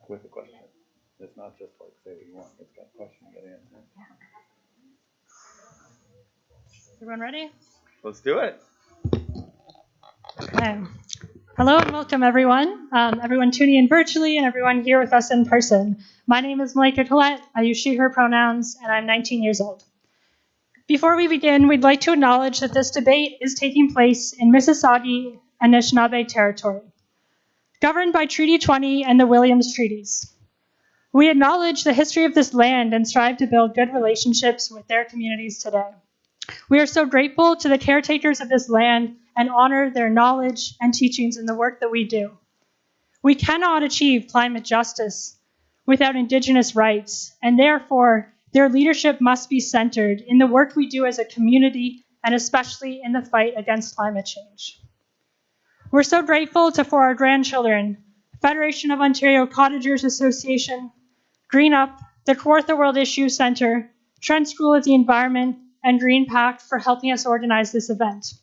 with a question. It's not just like say what you want. It's got a question you got to answer. Everyone ready? Let's do it. Okay. Hello and welcome, everyone. Everyone tuning in virtually and everyone here with us in person. My name is Malaika Collette. I use she, her pronouns, and I'm 19 years old. Before we begin, we'd like to acknowledge that this debate is taking place in Mississauga and Anishinaabe territory, governed by Treaty 20 and the Williams Treaties. We acknowledge the history of this land and strive to build good relationships with their communities today. We are so grateful to the caretakers of this land and honor their knowledge and teachings in the work that we do. We cannot achieve climate justice without Indigenous rights, and therefore their leadership must be centered in the work we do as a community and especially in the fight against climate change. We're so grateful for our grandchildren, Federation of Ontario Cottagers Association, GreenUP, the Kawartha World Issues Centre, Trent School of the Environment, and GreenPAC for helping us organize this event.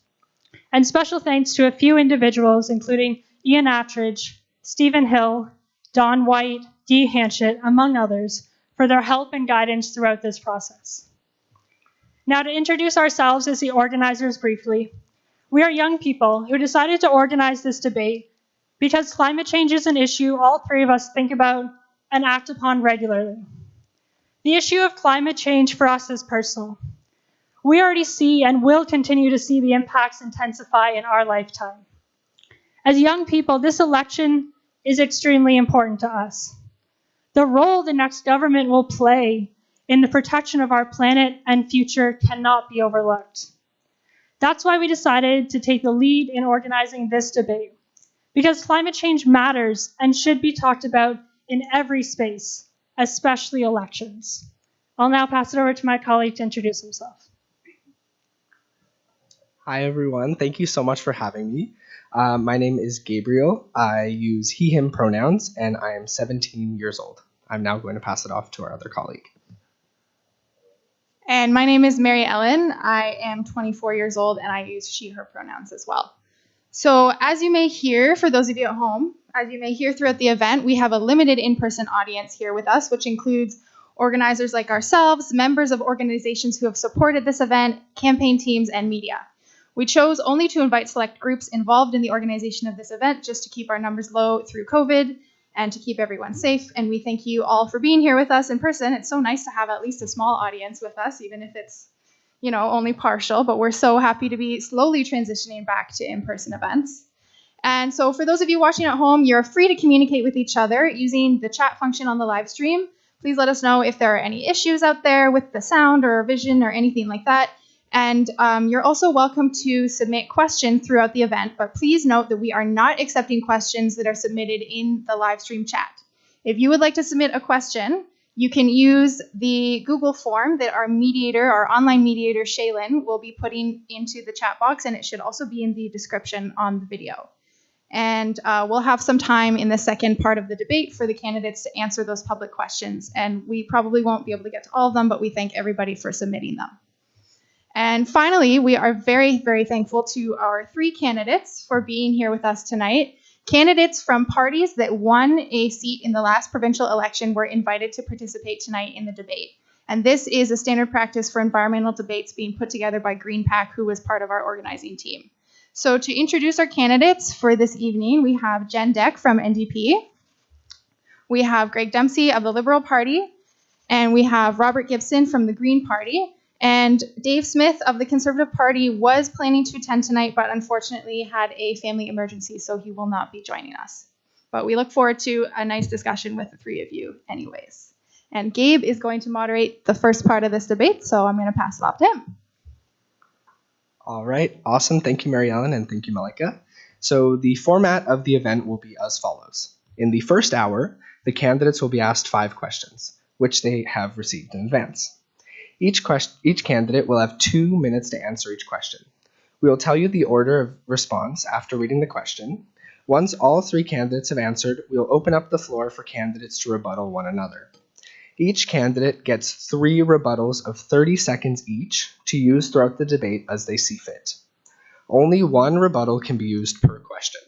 And special thanks to a few individuals, including Ian Attridge, Stephen Hill, Don White, Dee Hanchett, among others, for their help and guidance throughout this process. Now, to introduce ourselves as the organizers briefly, we are young people who decided to organize this debate because climate change is an issue all three of us think about and act upon regularly. The issue of climate change for us is personal. We already see and will continue to see the impacts intensify in our lifetime. As young people, this election is extremely important to us. The role the next government will play in the protection of our planet and future cannot be overlooked. That's why we decided to take the lead in organizing this debate, because climate change matters and should be talked about in every space, especially elections. I'll now pass it over to my colleague to introduce himself. Hi, everyone. Thank you so much for having me. My name is Gabriel. I use he, him pronouns, and I am 17 years old. I'm now going to pass it off to our other colleague. And my name is Mary Ellen. I am 24 years old, and I use she, her pronouns as well. So as you may hear, for those of you at home, as you may hear throughout the event, we have a limited in-person audience here with us, which includes organizers like ourselves, members of organizations who have supported this event, campaign teams, and media. We chose only to invite select groups involved in the organization of this event just to keep our numbers low through COVID and to keep everyone safe. And we thank you all for being here with us in person. It's so nice to have at least a small audience with us, even if it's, only partial, but we're so happy to be slowly transitioning back to in-person events. And so for those of you watching at home, you're free to communicate with each other using the chat function on the live stream. Please let us know if there are any issues out there with the sound or vision or anything like that. And you're also welcome to submit questions throughout the event, but please note that we are not accepting questions that are submitted in the live stream chat. If you would like to submit a question, you can use the Google form that our online mediator, Shaylin, will be putting into the chat box, and it should also be in the description on the video. And we'll have some time in the second part of the debate for the candidates to answer those public questions. And we probably won't be able to get to all of them, but we thank everybody for submitting them. And finally, we are very, very thankful to our three candidates for being here with us tonight. Candidates from parties that won a seat in the last provincial election were invited to participate tonight in the debate. And this is a standard practice for environmental debates being put together by GreenPAC, who was part of our organizing team. So to introduce our candidates for this evening, we have Jen Deck from NDP. We have Greg Dempsey of the Liberal Party. And we have Robert Gibson from the Green Party. And Dave Smith of the Conservative Party was planning to attend tonight, but unfortunately had a family emergency, so he will not be joining us. But we look forward to a nice discussion with the three of you anyways. And Gabe is going to moderate the first part of this debate, so I'm going to pass it off to him. All right. Awesome. Thank you, Mary Ellen, and thank you, Malaika. So the format of the event will be as follows. In the first hour, the candidates will be asked 5 questions, which they have received in advance. Each candidate will have 2 minutes to answer each question. We will tell you the order of response after reading the question. Once all 3 candidates have answered, we will open up the floor for candidates to rebuttal one another. Each candidate gets 3 rebuttals of 30 seconds each to use throughout the debate as they see fit. Only 1 rebuttal can be used per question.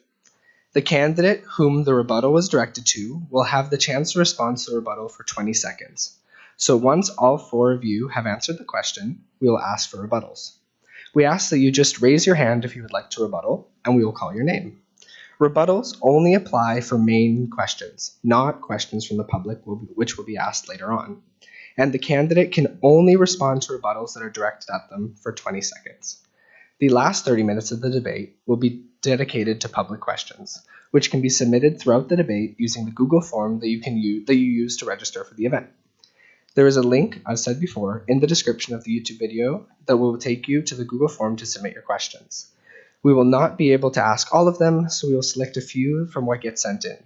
The candidate whom the rebuttal was directed to will have the chance to respond to the rebuttal for 20 seconds. So once all 4 of you have answered the question, we will ask for rebuttals. We ask that you just raise your hand if you would like to rebuttal, and we will call your name. Rebuttals only apply for main questions, not questions from the public, which will be asked later on. And the candidate can only respond to rebuttals that are directed at them for 20 seconds. The last 30 minutes of the debate will be dedicated to public questions, which can be submitted throughout the debate using the Google form that you use to register for the event. There is a link, as said before, in the description of the YouTube video that will take you to the Google form to submit your questions. We will not be able to ask all of them, so we will select a few from what gets sent in.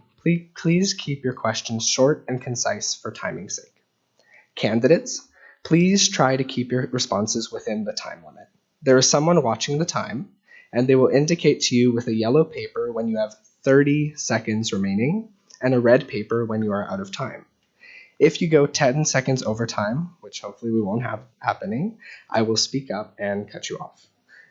Please keep your questions short and concise for timing's sake. Candidates, please try to keep your responses within the time limit. There is someone watching the time, and they will indicate to you with a yellow paper when you have 30 seconds remaining and a red paper when you are out of time. If you go 10 seconds over time, which hopefully we won't have happening, I will speak up and cut you off.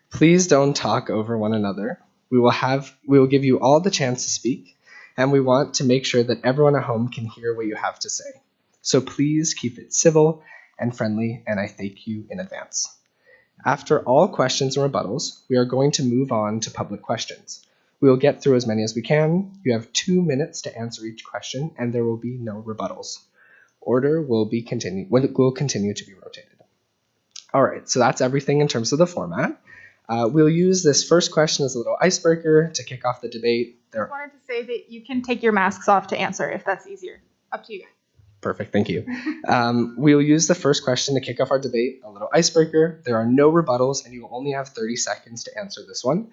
Please don't talk over one another. We will give you all the chance to speak, and we want to make sure that everyone at home can hear what you have to say. So please keep it civil and friendly, and I thank you in advance. After all questions and rebuttals, we are going to move on to public questions. We will get through as many as we can. You have 2 minutes to answer each question, and there will be no rebuttals. Order will continue to be rotated. All right, so that's everything in terms of the format. We'll use this first question as a little icebreaker to kick off the debate. I wanted to say that you can take your masks off to answer if that's easier. Up to you guys. Perfect, thank you. We'll use the first question to kick off our debate, a little icebreaker. There are no rebuttals, and you will only have 30 seconds to answer this one.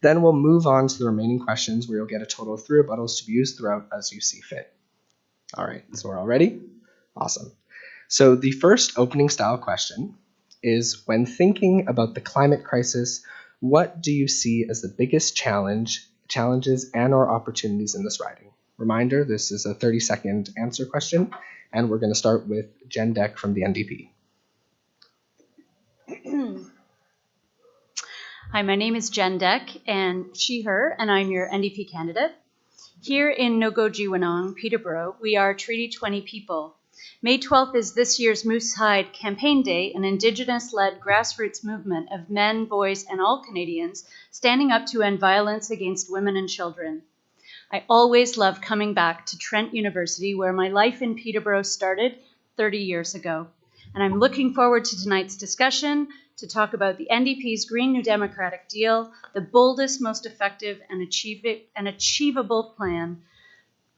Then we'll move on to the remaining questions, where you'll get a total of 3 rebuttals to be used throughout as you see fit. All right, so we're all ready? Awesome. So the first opening style question is, when thinking about the climate crisis, what do you see as the biggest challenges and or opportunities in this riding? Reminder, this is a 30-second answer question, and we're going to start with Jen Deck from the NDP. Hi, my name is Jen Deck, and she, her, and I'm your NDP candidate. Here in Nogo-Jiwanong, Peterborough, we are Treaty 20 people. May 12th is this year's Moose Hide Campaign Day, an Indigenous-led grassroots movement of men, boys, and all Canadians standing up to end violence against women and children. I always love coming back to Trent University, where my life in Peterborough started 30 years ago. And I'm looking forward to tonight's discussion to talk about the NDP's Green New Democratic Deal, the boldest, most effective, and achievable plan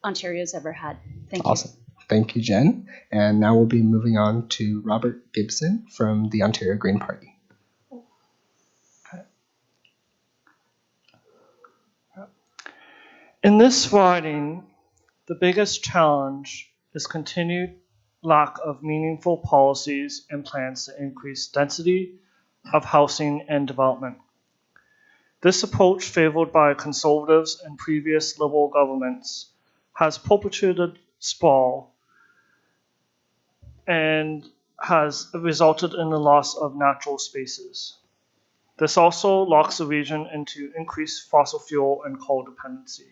Ontario's ever had. Thank you. Awesome. Thank you, Jen. And now we'll be moving on to Robert Gibson from the Ontario Green Party. In this riding, the biggest challenge is continued lack of meaningful policies and plans to increase density of housing and development. This approach, favored by Conservatives and previous Liberal governments, has perpetuated sprawl and has resulted in the loss of natural spaces. This also locks the region into increased fossil fuel and coal dependency.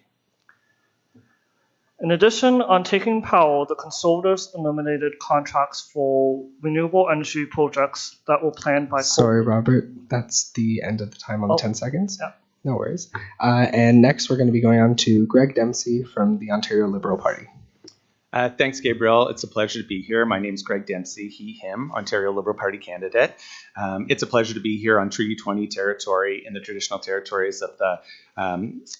In addition, on taking power, the Conservatives eliminated contracts for renewable energy projects that were planned by... Sorry, Robert, that's the end of the time on the 10 seconds. Yeah. No worries. And next we're going to be going on to Greg Dempsey from the Ontario Liberal Party. Thanks, Gabriel. It's a pleasure to be here. My name is Greg Dempsey, he, him, Ontario Liberal Party candidate. It's a pleasure to be here on Treaty 20 territory in the traditional territories of the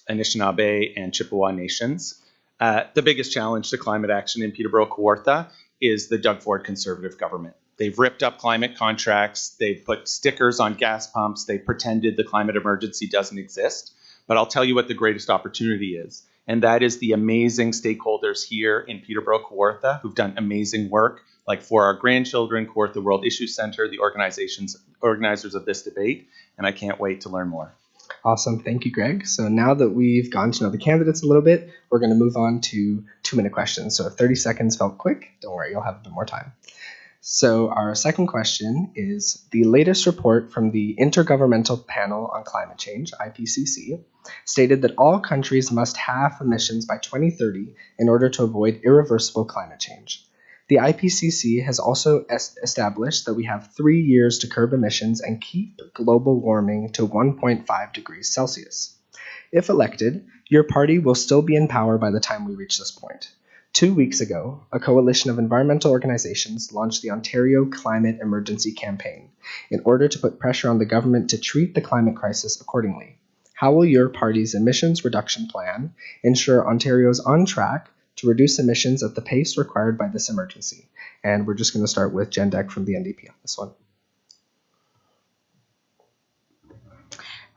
Anishinaabe and Chippewa nations. The biggest challenge to climate action in Peterborough-Kawartha is the Doug Ford Conservative government. They've ripped up climate contracts, they've put stickers on gas pumps, they've pretended the climate emergency doesn't exist. But I'll tell you what the greatest opportunity is, and that is the amazing stakeholders here in Peterborough-Kawartha who've done amazing work, like For Our Grandchildren, Kawartha World Issues Center, the organizers of this debate, and I can't wait to learn more. Awesome. Thank you, Greg. So now that we've gotten to know the candidates a little bit, we're going to move on to 2-minute questions. So if 30 seconds felt quick, don't worry, you'll have a bit more time. So our second question is, the latest report from the Intergovernmental Panel on Climate Change, IPCC, stated that all countries must halve emissions by 2030 in order to avoid irreversible climate change. The IPCC has also established that we have 3 years to curb emissions and keep global warming to 1.5 degrees Celsius. If elected, your party will still be in power by the time we reach this point. 2 weeks ago, a coalition of environmental organizations launched the Ontario Climate Emergency Campaign in order to put pressure on the government to treat the climate crisis accordingly. How will your party's emissions reduction plan ensure Ontario is on track to reduce emissions at the pace required by this emergency? And we're just going to start with Jen Deck from the NDP on this one.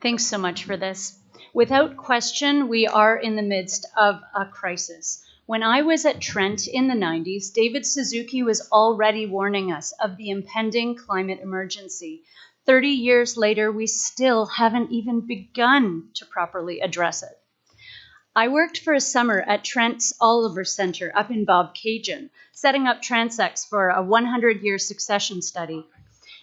Thanks so much for this. Without question, we are in the midst of a crisis. When I was at Trent in the 90s, David Suzuki was already warning us of the impending climate emergency. 30 years later, we still haven't even begun to properly address it. I worked for a summer at Trent's Oliver Centre up in Bobcaygeon, setting up transects for a 100-year succession study.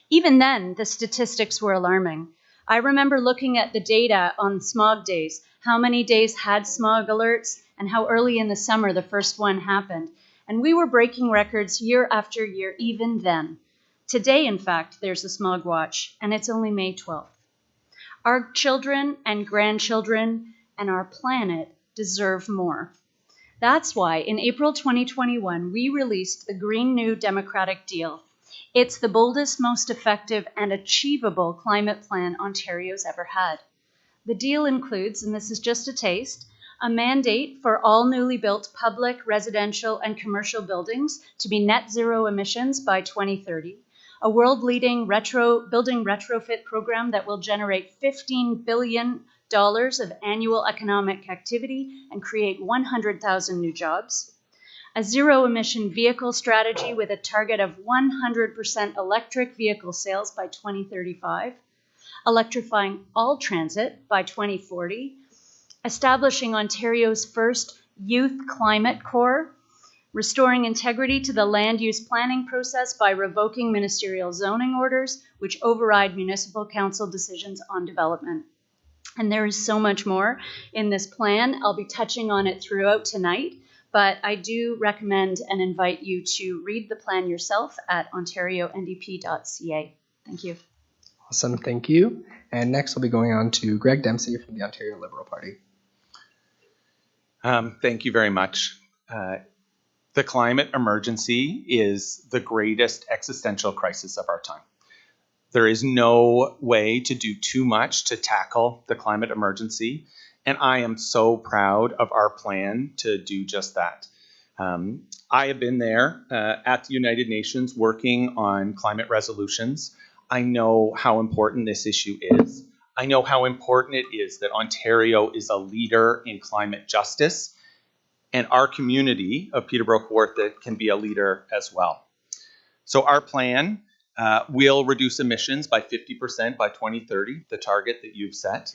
Even then, the statistics were alarming. I remember looking at the data on smog days, how many days had smog alerts, and how early in the summer the first one happened. And we were breaking records year after year even then. Today, in fact, there's a smog watch, and it's only May 12th. Our children and grandchildren and our planet deserve more. That's why in April 2021, we released the Green New Democratic Deal. It's the boldest, most effective, and achievable climate plan Ontario's ever had. The deal includes, and this is just a taste, a mandate for all newly built public, residential, and commercial buildings to be net zero emissions by 2030, a world-leading building retrofit program that will generate $15 billion of annual economic activity and create 100,000 new jobs, a zero-emission vehicle strategy with a target of 100% electric vehicle sales by 2035, electrifying all transit by 2040, establishing Ontario's first Youth Climate Corps, restoring integrity to the land use planning process by revoking ministerial zoning orders, which override municipal council decisions on development. And there is so much more in this plan. I'll be touching on it throughout tonight, but I do recommend and invite you to read the plan yourself at ontariondp.ca. Thank you. Awesome, thank you. And next we'll be going on to Greg Dempsey from the Ontario Liberal Party. Thank you very much. The climate emergency is the greatest existential crisis of our time. There is no way to do too much to tackle the climate emergency, and I am so proud of our plan to do just that. I have been there at the United Nations working on climate resolutions. I know how important this issue is. I know how important it is that Ontario is a leader in climate justice, and our community of Peterborough-Kawartha can be a leader as well. So our plan will reduce emissions by 50% by 2030, the target that you've set,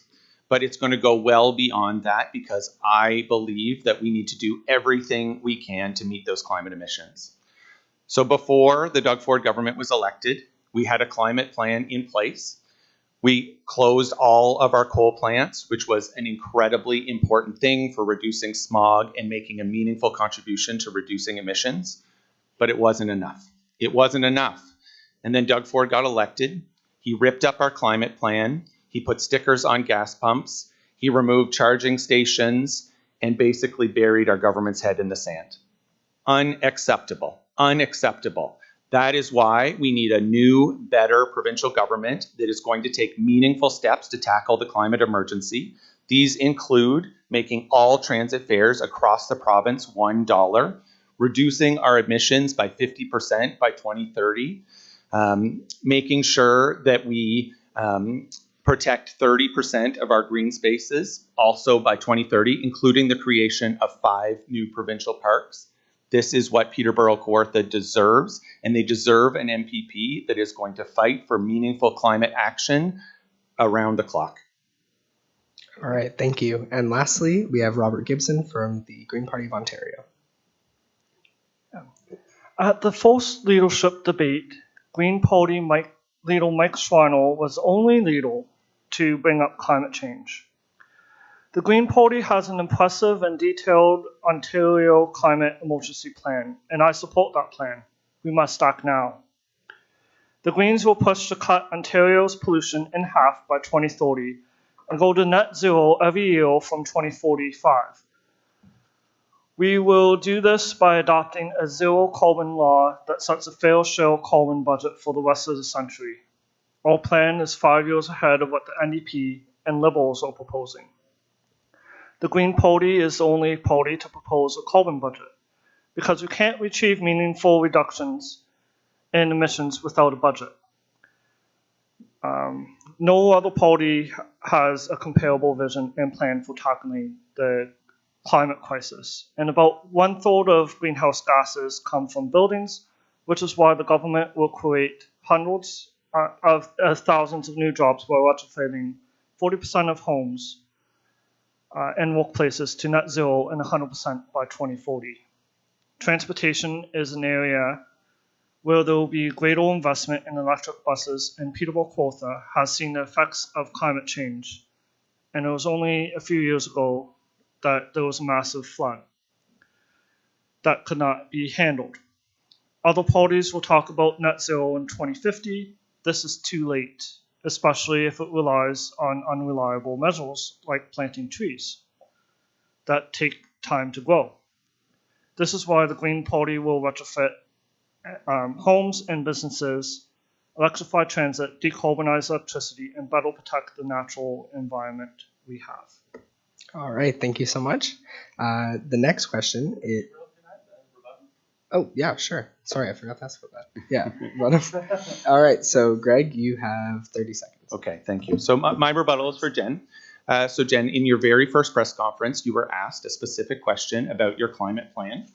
but it's going to go well beyond that because I believe that we need to do everything we can to meet those climate emissions. So before the Doug Ford government was elected, we had a climate plan in place. We closed all of our coal plants, which was an incredibly important thing for reducing smog and making a meaningful contribution to reducing emissions, but it wasn't enough. It wasn't enough. And then Doug Ford got elected. He ripped up our climate plan. He put stickers on gas pumps. He removed charging stations and basically buried our government's head in the sand. Unacceptable. Unacceptable. That is why we need a new, better provincial government that is going to take meaningful steps to tackle the climate emergency. These include making all transit fares across the province $1, reducing our emissions by 50% by 2030, making sure that we protect 30% of our green spaces also by 2030, including the creation of 5 new provincial parks. This is what Peterborough-Kawartha deserves, and they deserve an MPP that is going to fight for meaningful climate action around the clock. All right, thank you. And lastly, we have Robert Gibson from the Green Party of Ontario. At the first leadership debate, Green Party leader Mike Schreiner was only leader to bring up climate change. The Green Party has an impressive and detailed Ontario climate emergency plan, and I support that plan. We must act now. The Greens will push to cut Ontario's pollution in half by 2030 and go to net zero every year from 2045. We will do this by adopting a zero carbon law that sets a fair share carbon budget for the rest of the century. Our plan is 5 years ahead of what the NDP and Liberals are proposing. The Green Party is the only party to propose a carbon budget because we can't achieve meaningful reductions in emissions without a budget. No other party has a comparable vision and plan for tackling the climate crisis. And about 1/3 of greenhouse gases come from buildings, which is why the government will create hundreds of thousands of new jobs while retrofitting 40% of homes and workplaces to net zero and 100% by 2040. Transportation is an area where there will be greater investment in electric buses, and Peterborough-Kawartha has seen the effects of climate change. And it was only a few years ago that there was a massive flood that could not be handled. Other parties will talk about net zero in 2050. This is too late, especially if it relies on unreliable measures like planting trees that take time to grow. This is why the Green Party will retrofit homes and businesses, electrify transit, decarbonize electricity, and better protect the natural environment we have. All right, thank you so much. The next question is... Oh, yeah, sure. Sorry, I forgot to ask about that. Yeah. All right, so Greg, you have 30 seconds. Okay, thank you. So my rebuttal is for Jen. So Jen, in your very first press conference, you were asked a specific question about your climate plan.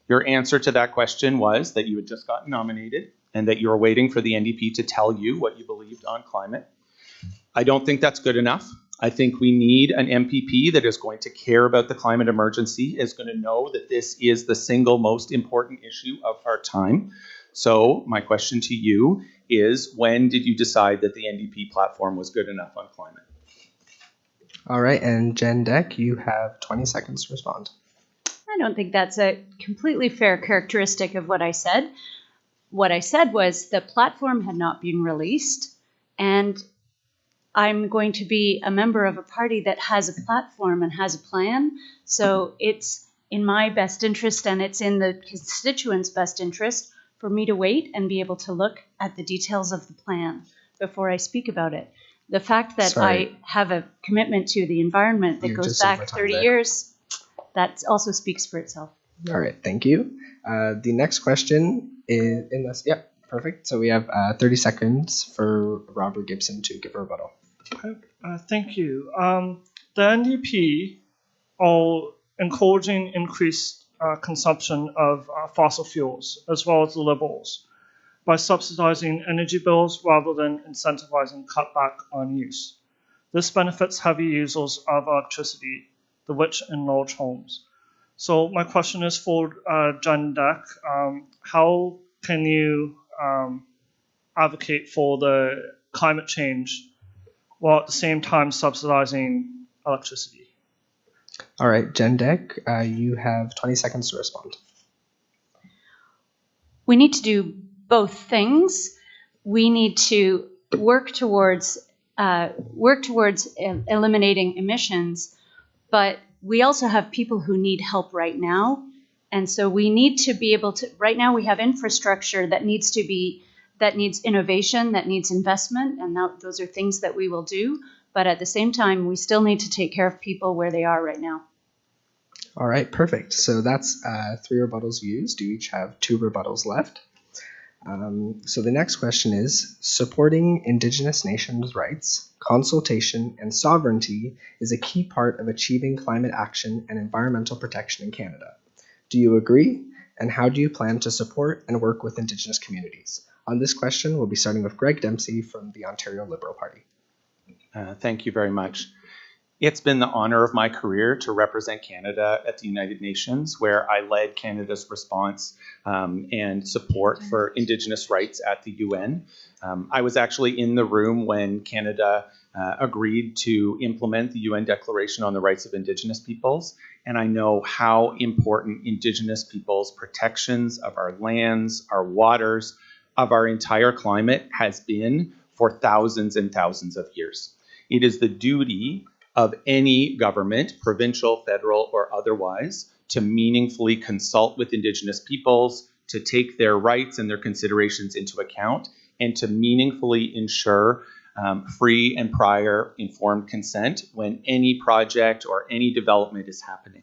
Your answer to that question was that you had just gotten nominated and that you were waiting for the NDP to tell you what you believed on climate. I don't think that's good enough. I think we need an MPP that is going to care about the climate emergency, is going to know that this is the single most important issue of our time. So my question to you is, when did you decide that the NDP platform was good enough on climate? All right, and Jen Deck, you have 20 seconds to respond. I don't think that's a completely fair characteristic of what I said. What I said was the platform had not been released, and I'm going to be a member of a party that has a platform and has a plan. So it's in my best interest and it's in the constituents' best interest for me to wait and be able to look at the details of the plan before I speak about it. The fact that I have a commitment to the environment that goes back 30 years, that also speaks for itself. All right, thank you. The next question is, perfect. So we have 30 seconds for Robert Gibson to give a rebuttal. Thank you. The NDP are encouraging increased consumption of fossil fuels, as well as the Liberals, by subsidizing energy bills rather than incentivizing cutback on use. This benefits heavy users of electricity, the rich and large homes. So my question is for Jen Deck. How can you advocate for the climate change while at the same time subsidizing electricity? All right, Jen Deck, you have 20 seconds to respond. We need to do both things. We need to work towards eliminating emissions, but we also have people who need help right now. And so we need to be able to, right now we have infrastructure that needs innovation, that needs investment, and those are things that we will do. But at the same time, we still need to take care of people where they are right now. All right, perfect. So that's 3 rebuttals used. You each have 2 rebuttals left. So the next question is, supporting Indigenous nations' rights, consultation, and sovereignty is a key part of achieving climate action and environmental protection in Canada. Do you agree? And how do you plan to support and work with Indigenous communities? On this question, we'll be starting with Greg Dempsey from the Ontario Liberal Party. Thank you very much. It's been the honor of my career to represent Canada at the United Nations, where I led Canada's response and support for Indigenous rights at the UN. I was actually in the room when Canada agreed to implement the UN Declaration on the Rights of Indigenous Peoples, and I know how important Indigenous peoples' protections of our lands, our waters, of our entire climate has been for thousands and thousands of years. It is the duty of any government, provincial, federal, or otherwise, to meaningfully consult with Indigenous peoples, to take their rights and their considerations into account, and to meaningfully ensure free and prior informed consent when any project or any development is happening.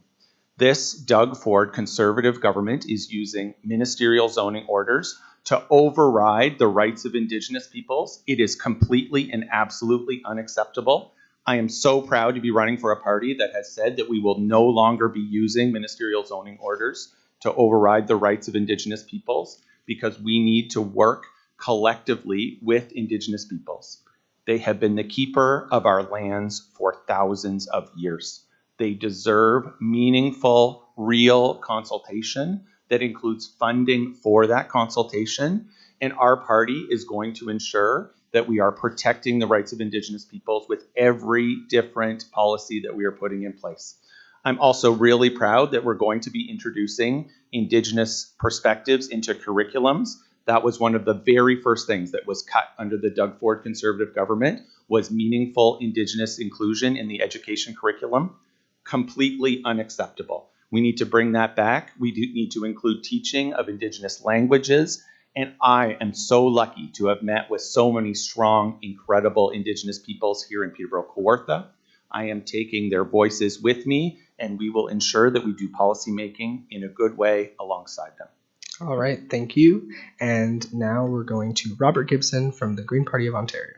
This Doug Ford Conservative government is using ministerial zoning orders to override the rights of Indigenous peoples. It is completely and absolutely unacceptable. I am so proud to be running for a party that has said that we will no longer be using ministerial zoning orders to override the rights of Indigenous peoples, because we need to work collectively with Indigenous peoples. They have been the keeper of our lands for thousands of years. They deserve meaningful, real consultation that includes funding for that consultation. And our party is going to ensure that we are protecting the rights of Indigenous peoples with every different policy that we are putting in place. I'm also really proud that we're going to be introducing Indigenous perspectives into curriculums. That was one of the very first things that was cut under the Doug Ford Conservative government, was meaningful Indigenous inclusion in the education curriculum. Completely unacceptable. We need to bring that back. We do need to include teaching of Indigenous languages. And I am so lucky to have met with so many strong, incredible Indigenous peoples here in Peterborough-Kawartha. I am taking their voices with me, and we will ensure that we do policymaking in a good way alongside them. All right, thank you. And now we're going to Robert Gibson from the Green Party of Ontario.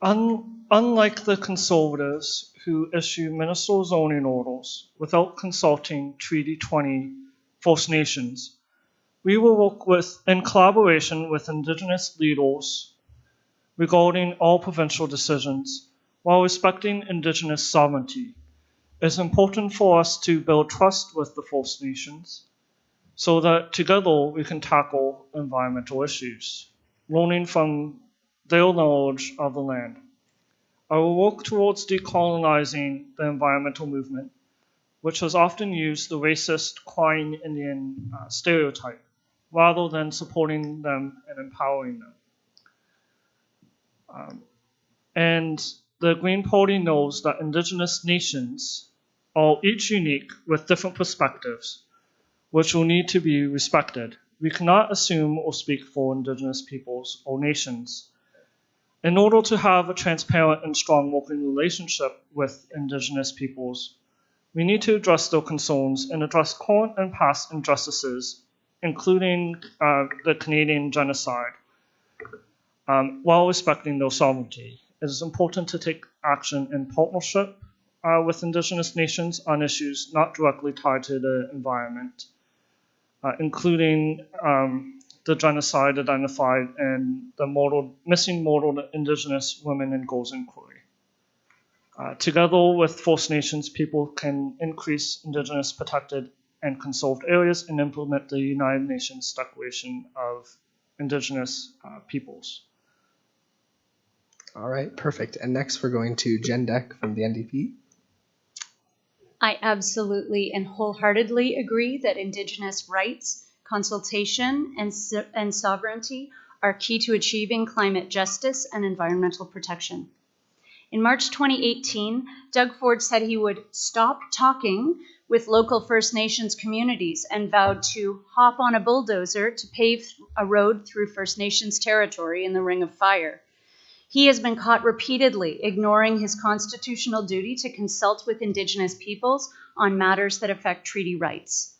Unlike the Conservatives, who issue ministerial zoning orders without consulting Treaty 20 First Nations, we will work in collaboration with Indigenous leaders regarding all provincial decisions while respecting Indigenous sovereignty. It's important for us to build trust with the First Nations so that together we can tackle environmental issues, learning from their knowledge of the land. I will work towards decolonizing the environmental movement, which has often used the racist crying Indian stereotype, rather than supporting them and empowering them. And the Green Party knows that Indigenous nations are each unique with different perspectives, which will need to be respected. We cannot assume or speak for Indigenous peoples or nations. In order to have a transparent and strong working relationship with Indigenous peoples, we need to address their concerns and address current and past injustices, including the Canadian genocide, while respecting their sovereignty. It is important to take action in partnership with Indigenous nations on issues not directly tied to the environment, including the genocide identified in the missing murdered Indigenous women and girls inquiry. Together with First Nations, people can increase Indigenous protected and conserved areas and implement the United Nations Declaration of Indigenous Peoples. All right, perfect. And next we're going to Jen Deck from the NDP. I absolutely and wholeheartedly agree that Indigenous rights, consultation, and sovereignty are key to achieving climate justice and environmental protection. In March 2018, Doug Ford said he would stop talking with local First Nations communities and vowed to hop on a bulldozer to pave a road through First Nations territory in the Ring of Fire. He has been caught repeatedly ignoring his constitutional duty to consult with Indigenous peoples on matters that affect treaty rights.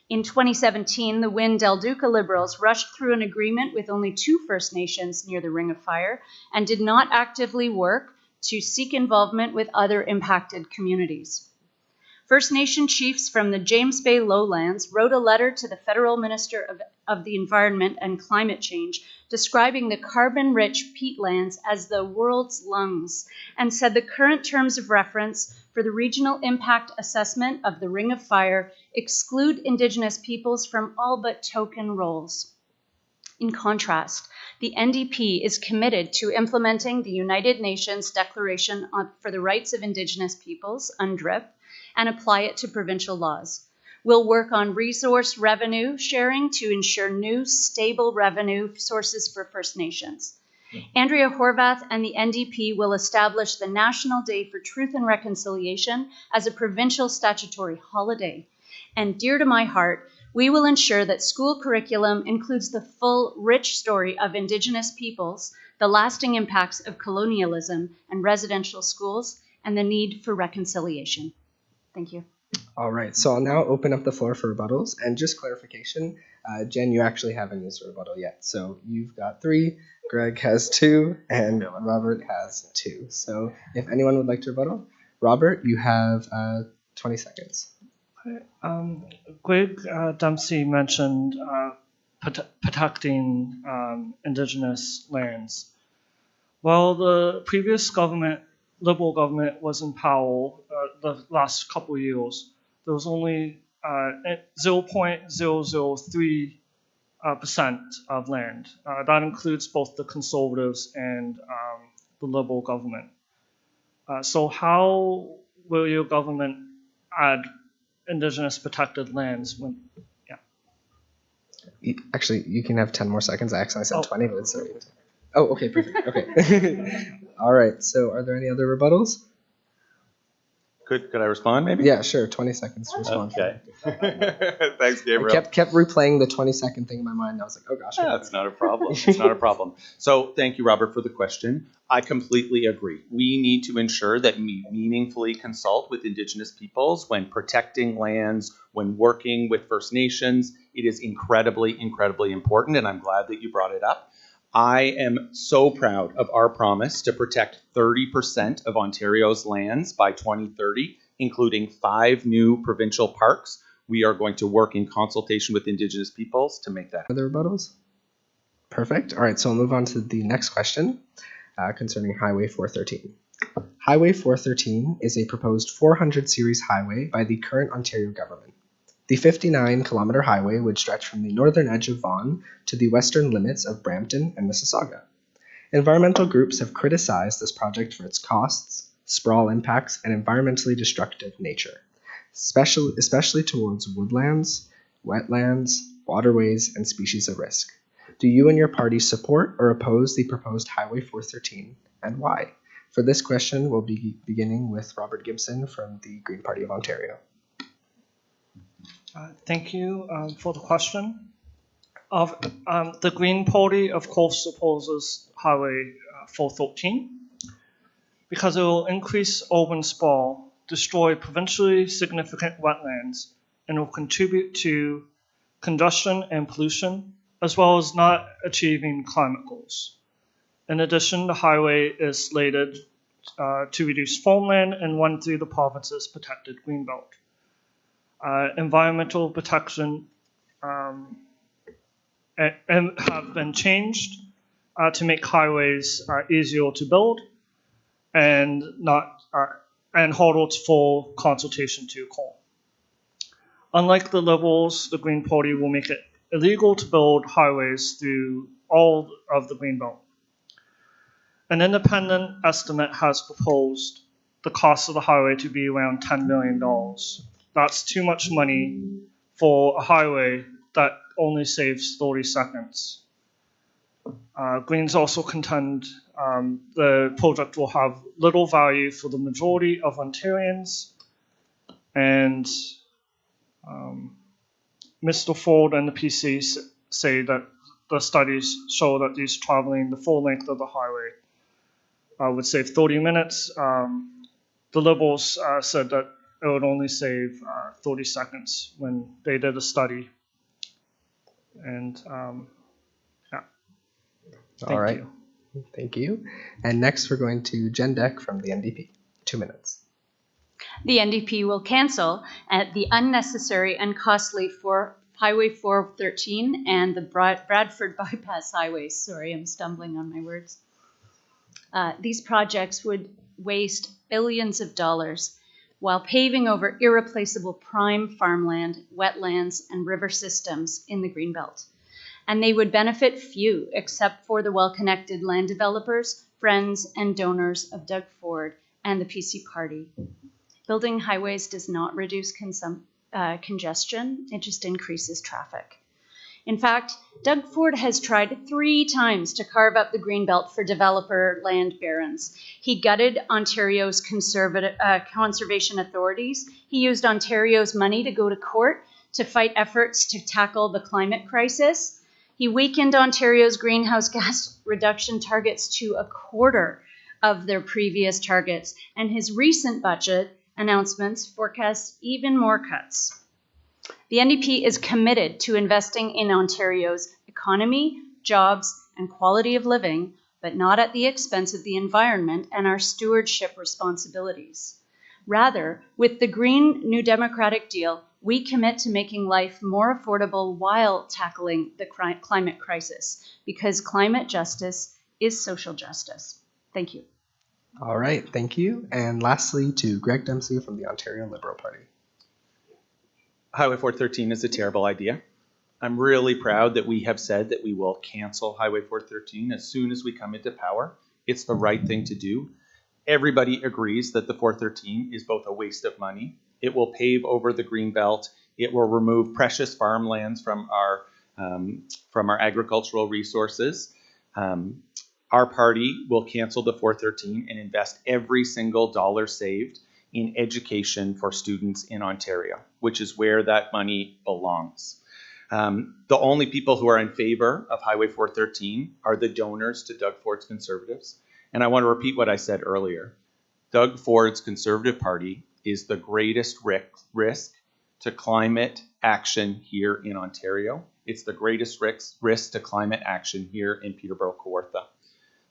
In 2017, the Wynne Del Duca Liberals rushed through an agreement with only 2 First Nations near the Ring of Fire and did not actively work to seek involvement with other impacted communities. First Nation chiefs from the James Bay lowlands wrote a letter to the Federal Minister of the Environment and Climate Change describing the carbon-rich peatlands as the world's lungs and said the current terms of reference for the regional impact assessment of the Ring of Fire exclude Indigenous peoples from all but token roles. In contrast, the NDP is committed to implementing the United Nations Declaration for the Rights of Indigenous Peoples, UNDRIP, and apply it to provincial laws. We'll work on resource revenue sharing to ensure new, stable revenue sources for First Nations. Andrea Horvath and the NDP will establish the National Day for Truth and Reconciliation as a provincial statutory holiday. And dear to my heart, we will ensure that school curriculum includes the full, rich story of Indigenous peoples, the lasting impacts of colonialism and residential schools, and the need for reconciliation. Thank you. All right, so I'll now open up the floor for rebuttals. And just clarification, Jen, you actually haven't used a rebuttal yet. So you've got 3, Greg has 2, and Robert has 2. So if anyone would like to rebuttal, Robert, you have 20 seconds. Greg Dempsey mentioned protecting Indigenous lands. Well, the previous government, Liberal government, was in power the last couple of years. There was only 0.003% of land. That includes both the Conservatives and the Liberal government. So how will your government add Indigenous protected lands when, Actually, you can have 10 more seconds. I actually said 20, but it's 30. Oh, okay, perfect. Okay. All right, so are there any other rebuttals? Could I respond maybe? Yeah, sure. 20 seconds to respond. Okay. Thanks, Gabriel. I kept replaying the 20-second thing in my mind. And I was like, oh gosh. That's not a problem. It's not a problem. So thank you, Robert, for the question. I completely agree. We need to ensure that we meaningfully consult with Indigenous peoples when protecting lands, when working with First Nations. It is incredibly, incredibly important, and I'm glad that you brought it up. I am so proud of our promise to protect 30% of Ontario's lands by 2030, including 5 new provincial parks. We are going to work in consultation with Indigenous peoples to make that happen. Other rebuttals? Perfect. All right, so we'll move on to the next question concerning Highway 413. Highway 413 is a proposed 400 series highway by the current Ontario government. The 59-kilometer highway would stretch from the northern edge of Vaughan to the western limits of Brampton and Mississauga. Environmental groups have criticized this project for its costs, sprawl impacts, and environmentally destructive nature, especially towards woodlands, wetlands, waterways, and species of risk. Do you and your party support or oppose the proposed Highway 413, and why? For this question, we'll be beginning with Robert Gibson from the Green Party of Ontario. Thank you for the question. The Green Party, of course, opposes Highway 413 because it will increase urban sprawl, destroy provincially significant wetlands, and will contribute to congestion and pollution, as well as not achieving climate goals. In addition, the highway is slated to reduce farmland and run through the province's protected greenbelt. Environmental protection and have been changed to make highways easier to build and harder for consultation to occur. Unlike the Liberals, the Green Party will make it illegal to build highways through all of the Greenbelt. An independent estimate has proposed the cost of the highway to be around $10 million. That's too much money for a highway that only saves 30 seconds. Greens also contend the project will have little value for the majority of Ontarians, and Mr. Ford and the PC say that the studies show that these traveling the full length of the highway would save 30 minutes. The Liberals said that it would only save 30 seconds when they did a study. And yeah. All right. Thank you. And next we're going to Jen Deck from the NDP. 2 minutes. The NDP will cancel the unnecessary and costly for Highway 413 and the Bradford Bypass Highways. Sorry, I'm stumbling on my words. These projects would waste billions of dollars while paving over irreplaceable prime farmland, wetlands, and river systems in the Greenbelt. And they would benefit few except for the well-connected land developers, friends, and donors of Doug Ford and the PC Party. Building highways does not reduce congestion, it just increases traffic. In fact, Doug Ford has tried 3 times to carve up the Greenbelt for developer land barons. He gutted Ontario's conservation authorities. He used Ontario's money to go to court to fight efforts to tackle the climate crisis. He weakened Ontario's greenhouse gas reduction targets to a quarter of their previous targets, and his recent budget announcements forecast even more cuts. The NDP is committed to investing in Ontario's economy, jobs, and quality of living, but not at the expense of the environment and our stewardship responsibilities. Rather, with the Green New Democratic deal, we commit to making life more affordable while tackling the climate crisis, because climate justice is social justice. Thank you. All right, thank you. And lastly, to Greg Dempsey from the Ontario Liberal Party. Highway 413 is a terrible idea. I'm really proud that we have said that we will cancel Highway 413 as soon as we come into power. It's the right thing to do. Everybody agrees that the 413 is both a waste of money. It will pave over the Greenbelt. It will remove precious farmlands from our agricultural resources. Our party will cancel the 413 and invest every single dollar saved in education for students in Ontario, which is where that money belongs. The only people who are in favor of Highway 413 are the donors to Doug Ford's Conservatives. And I want to repeat what I said earlier. Doug Ford's Conservative Party is the greatest risk to climate action here in Ontario. It's the greatest risk to climate action here in Peterborough-Kawartha.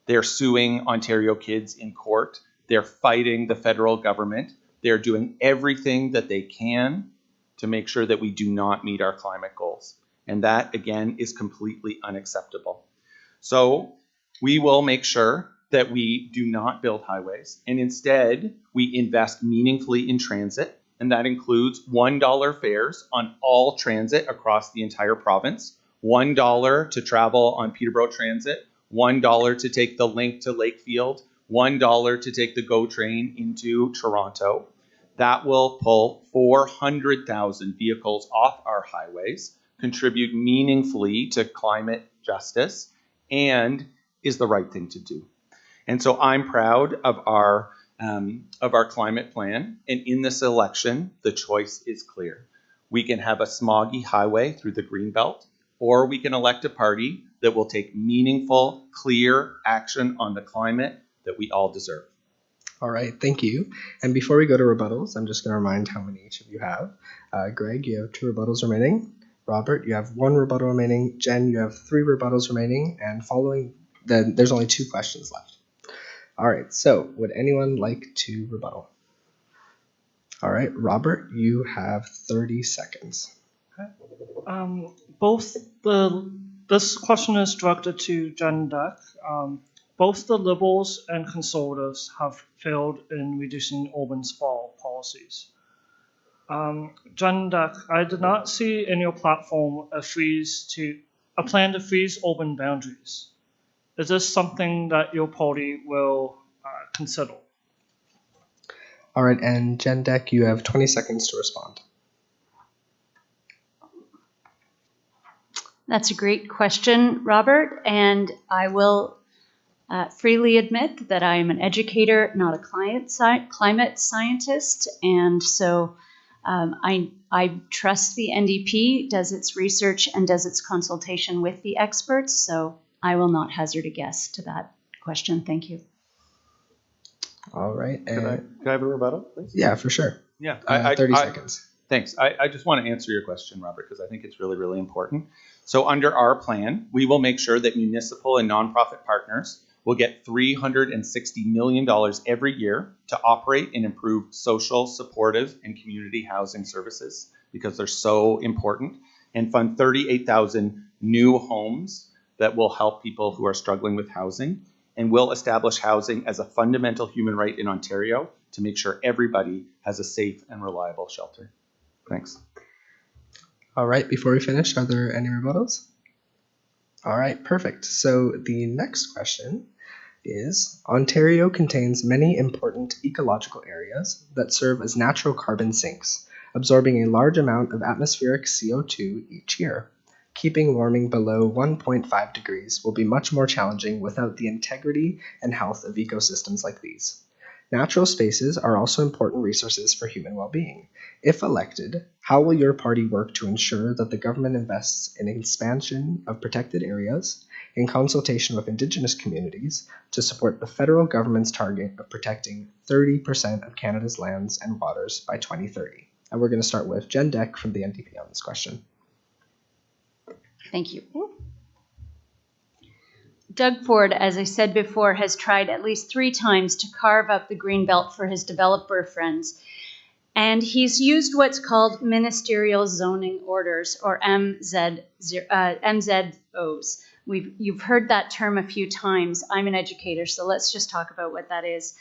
They're suing Ontario kids in court. They're fighting the federal government. They're doing everything that they can to make sure that we do not meet our climate goals. And that, again, is completely unacceptable. So we will make sure that we do not build highways, and instead we invest meaningfully in transit, and that includes $1 fares on all transit across the entire province, $1 to travel on Peterborough Transit, $1 to take the link to Lakefield, $1 to take the GO train into Toronto. That will pull 400,000 vehicles off our highways, contribute meaningfully to climate justice, and is the right thing to do. And so I'm proud of our climate plan. And in this election, the choice is clear. We can have a smoggy highway through the Greenbelt, or we can elect a party that will take meaningful, clear action on the climate that we all deserve. All right, thank you. And before we go to rebuttals, I'm just going to remind how many each of you have. Greg, you have 2 rebuttals remaining. Robert, you have 1 rebuttal remaining. Jen, you have 3 rebuttals remaining. And then there's only 2 questions left. All right, so would anyone like to rebuttal? All right, Robert, you have 30 seconds. This question is directed to Jen Deck. Both the Liberals and Conservatives have failed in reducing urban sprawl policies. Jen Deck, I did not see in your platform a plan to freeze urban boundaries. Is this something that your party will consider? All right, and Jen Deck, you have 20 seconds to respond. That's a great question, Robert, and I will freely admit that I am an educator, not a climate scientist, and so I trust the NDP does its research and does its consultation with the experts, so I will not hazard a guess to that question. Thank you. All right. Can I have a rebuttal, please? Yeah, for sure. Yeah. 30 seconds. Thanks. I just want to answer your question, Robert, because I think it's really, really important. So under our plan, we will make sure that municipal and nonprofit partners will get $360 million every year to operate and improve social, supportive, and community housing services because they're so important, and fund 38,000 new homes that will help people who are struggling with housing, and will establish housing as a fundamental human right in Ontario to make sure everybody has a safe and reliable shelter. Thanks. All right, before we finish, are there any rebuttals? All right, perfect. So the next question is, Ontario contains many important ecological areas that serve as natural carbon sinks, absorbing a large amount of atmospheric CO2 each year. Keeping warming below 1.5 degrees will be much more challenging without the integrity and health of ecosystems like these. Natural spaces are also important resources for human well-being. If elected, how will your party work to ensure that the government invests in expansion of protected areas in consultation with Indigenous communities to support the federal government's target of protecting 30% of Canada's lands and waters by 2030? And we're going to start with Jen Deck from the NDP on this question. Thank you. Doug Ford, as I said before, has tried at least 3 times to carve up the Greenbelt for his developer friends. And he's used what's called Ministerial Zoning Orders, or MZOs. You've heard that term a few times. I'm an educator, so let's just talk about what that is.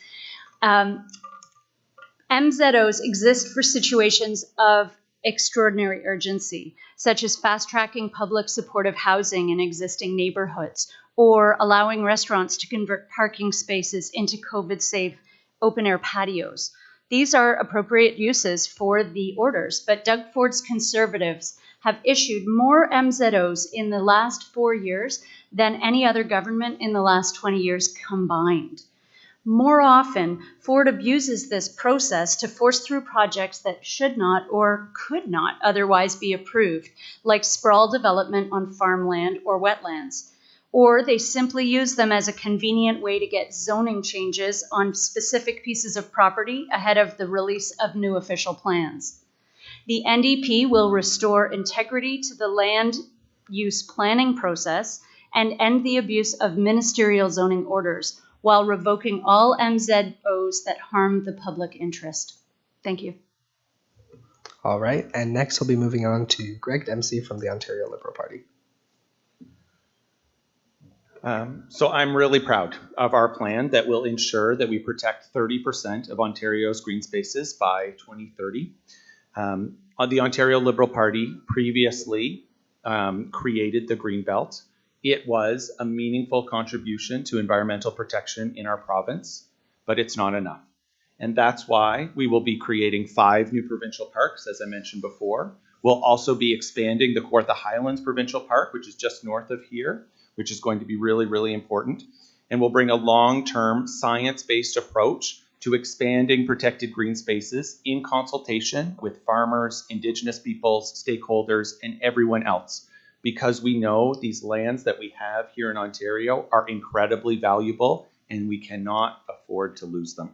MZOs exist for situations of extraordinary urgency, such as fast-tracking public supportive housing in existing neighborhoods, or allowing restaurants to convert parking spaces into COVID-safe open-air patios. These are appropriate uses for the orders, but Doug Ford's Conservatives have issued more MZOs in the last 4 years than any other government in the last 20 years combined. More often, Ford abuses this process to force through projects that should not or could not otherwise be approved, like sprawl development on farmland or wetlands. Or they simply use them as a convenient way to get zoning changes on specific pieces of property ahead of the release of new official plans. The NDP will restore integrity to the land use planning process and end the abuse of ministerial zoning orders, while revoking all MZOs that harm the public interest. Thank you. All right, and next we'll be moving on to Greg Dempsey from the Ontario Liberal Party. So I'm really proud of our plan that will ensure that we protect 30% of Ontario's green spaces by 2030. The Ontario Liberal Party previously created the Greenbelt. It was a meaningful contribution to environmental protection in our province, but it's not enough. And that's why we will be creating 5 new provincial parks, as I mentioned before. We'll also be expanding the Kawartha Highlands Provincial Park, which is just north of here, which is going to be really, really important. And we'll bring a long-term science-based approach to expanding protected green spaces in consultation with farmers, Indigenous peoples, stakeholders, and everyone else, because we know these lands that we have here in Ontario are incredibly valuable and we cannot afford to lose them.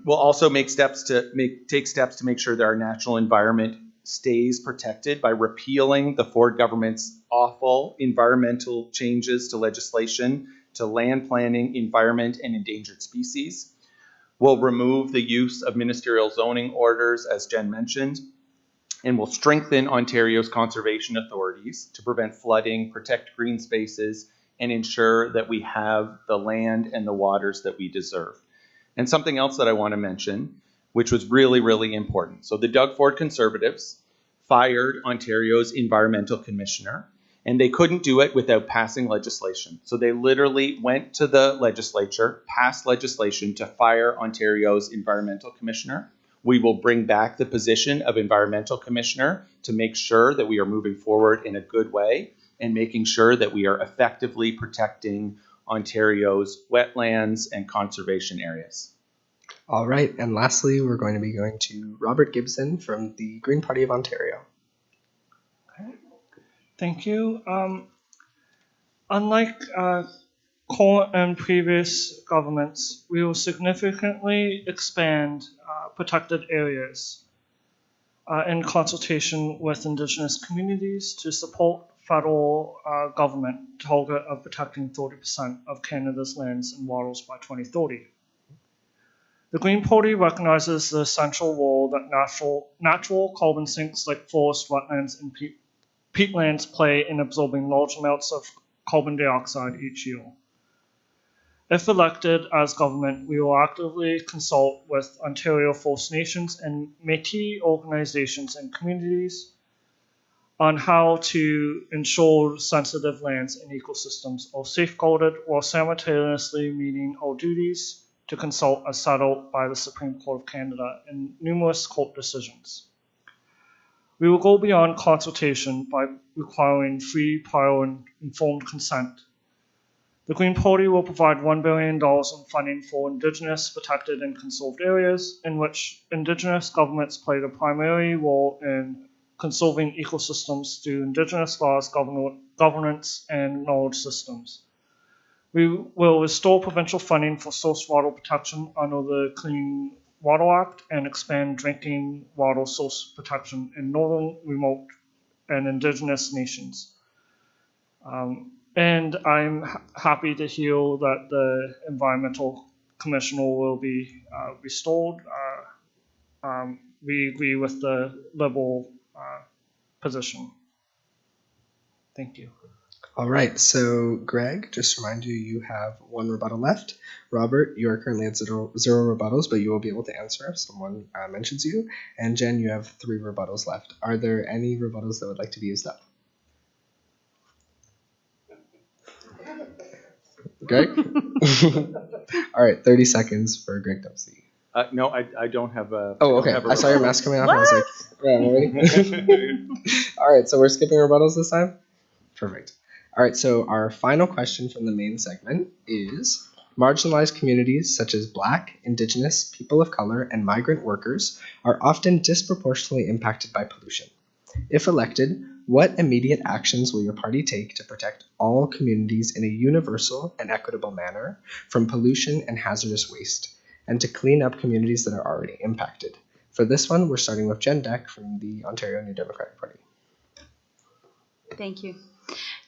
We'll also take steps to make sure that our natural environment stays protected by repealing the Ford government's awful environmental changes to legislation, to land planning, environment, and endangered species. We'll remove the use of ministerial zoning orders, as Jen mentioned, and will strengthen Ontario's conservation authorities to prevent flooding, protect green spaces, and ensure that we have the land and the waters that we deserve. And something else that I want to mention, which was really, really important. So the Doug Ford Conservatives fired Ontario's environmental commissioner, and they couldn't do it without passing legislation. So they literally went to the legislature, passed legislation to fire Ontario's environmental commissioner. We will bring back the position of environmental commissioner to make sure that we are moving forward in a good way and making sure that we are effectively protecting Ontario's wetlands and conservation areas. All right, and lastly, we're going to be going to Robert Gibson from the Green Party of Ontario. Okay. Thank you. Unlike current and previous governments, we will significantly expand protected areas in consultation with Indigenous communities to support federal government target of protecting 30% of Canada's lands and waters by 2030. The Green Party recognizes the essential role that natural carbon sinks like forest, wetlands, and peatlands play in absorbing large amounts of carbon dioxide each year. If elected as government, we will actively consult with Ontario First Nations and Métis organizations and communities on how to ensure sensitive lands and ecosystems are safeguarded while simultaneously meeting our duties to consult as set out by the Supreme Court of Canada in numerous court decisions. We will go beyond consultation by requiring free, prior, and informed consent. The Green Party will provide $1 billion in funding for Indigenous protected and conserved areas in which Indigenous governments play the primary role in conserving ecosystems through Indigenous laws, governance, and knowledge systems. We will restore provincial funding for source water protection under the Clean Water Act and expand drinking water source protection in northern, remote, and Indigenous nations. And I'm happy to hear that the Environmental Commissioner will be restored. We agree with the Liberal position. Thank you. All right, so Greg, just to remind you, you have 1 rebuttal left. Robert, you are currently at zero rebuttals, but you will be able to answer if someone mentions you. And Jen, you have 3 rebuttals left. Are there any rebuttals that would like to be used up? Greg? All right, 30 seconds for Greg Dempsey. No, I don't have a. Oh, okay. I saw your mask coming off. I was like, yeah, I'm ready. All right, so we're skipping rebuttals this time? Perfect. All right, so our final question from the main segment is, marginalized communities such as Black, Indigenous, people of color, and migrant workers are often disproportionately impacted by pollution. If elected, what immediate actions will your party take to protect all communities in a universal and equitable manner from pollution and hazardous waste, and to clean up communities that are already impacted? For this one, we're starting with Jen Deck from the Ontario New Democratic Party. Thank you.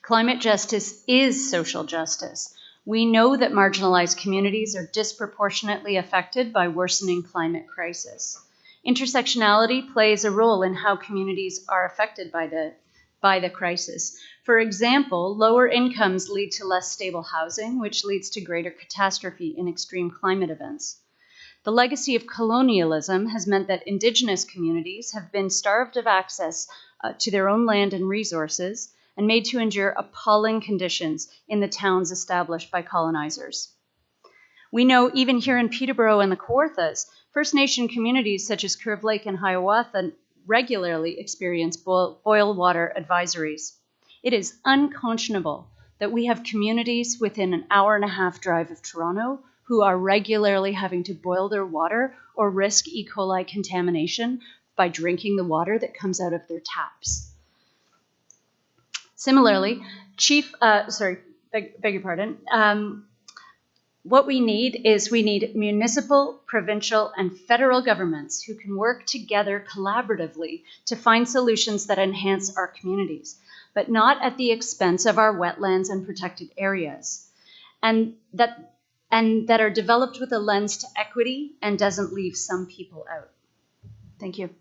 Climate justice is social justice. We know that marginalized communities are disproportionately affected by worsening climate crisis. Intersectionality plays a role in how communities are affected by the crisis. For example, lower incomes lead to less stable housing, which leads to greater catastrophe in extreme climate events. The legacy of colonialism has meant that Indigenous communities have been starved of access to their own land and resources and made to endure appalling conditions in the towns established by colonizers. We know even here in Peterborough and the Kawarthas, First Nation communities such as Curve Lake and Hiawatha regularly experience boil water advisories. It is unconscionable that we have communities within an hour-and-a-half drive of Toronto who are regularly having to boil their water or risk E. coli contamination by drinking the water that comes out of their taps. Similarly, what we need municipal, provincial, and federal governments who can work together collaboratively to find solutions that enhance our communities, but not at the expense of our wetlands and protected areas, and that are developed with a lens to equity and doesn't leave some people out. Thank you.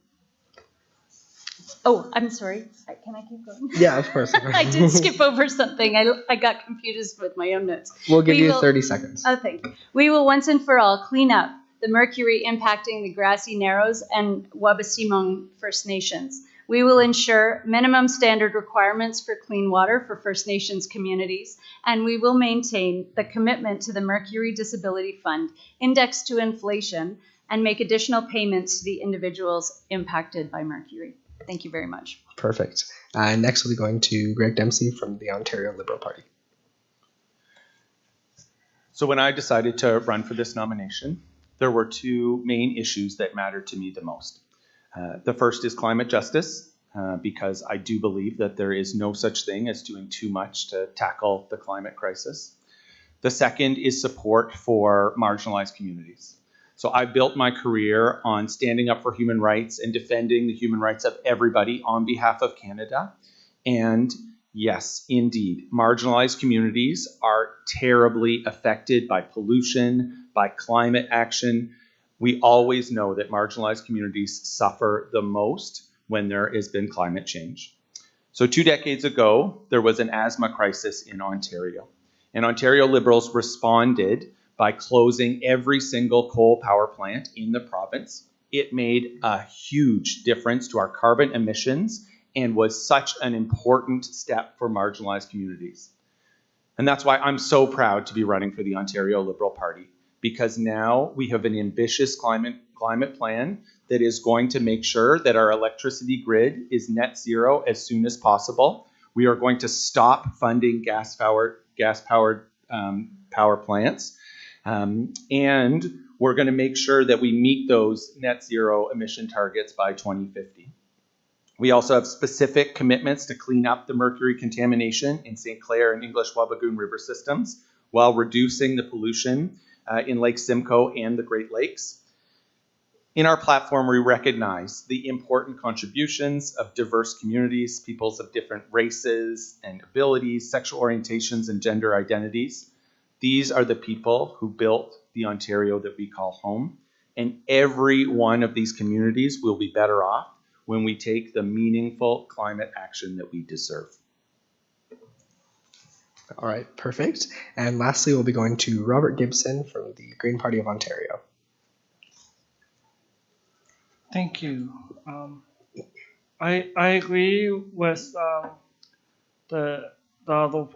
Oh, I'm sorry. Can I keep going? Yeah, of course. I did skip over something. I got confused with my own notes. We'll give you 30 seconds. Oh, thank you. We will once and for all clean up the mercury impacting the Grassy Narrows and Wabaseemoong First Nations. We will ensure minimum standard requirements for clean water for First Nations communities, and we will maintain the commitment to the Mercury Disability Fund indexed to inflation and make additional payments to the individuals impacted by mercury. Thank you very much. Perfect. Next, we'll be going to Greg Dempsey from the Ontario Liberal Party. So when I decided to run for this nomination, there were 2 main issues that mattered to me the most. The first is climate justice, because I do believe that there is no such thing as doing too much to tackle the climate crisis. The second is support for marginalized communities. So I built my career on standing up for human rights and defending the human rights of everybody on behalf of Canada. And Yes, indeed. Marginalized communities are terribly affected by pollution, by climate action. We always know that marginalized communities suffer the most when there has been climate change. So 2 decades ago, there was an asthma crisis in Ontario. And Ontario Liberals responded by closing every single coal power plant in the province. It made a huge difference to our carbon emissions and was such an important step for marginalized communities. And that's why I'm so proud to be running for the Ontario Liberal Party, because now we have an ambitious climate plan that is going to make sure that our electricity grid is net zero as soon as possible. We are going to stop funding gas-powered power plants, and we're going to make sure that we meet those net zero emission targets by 2050. We also have specific commitments to clean up the mercury contamination in St. Clair and English Wabigoon river systems while reducing the pollution in Lake Simcoe and the Great Lakes. In our platform, we recognize the important contributions of diverse communities, peoples of different races and abilities, sexual orientations, and gender identities. These are the people who built the Ontario that we call home, and every one of these communities will be better off when we take the meaningful climate action that we deserve. All right, perfect. And lastly, we'll be going to Robert Gibson from the Green Party of Ontario. Thank you. I agree with the other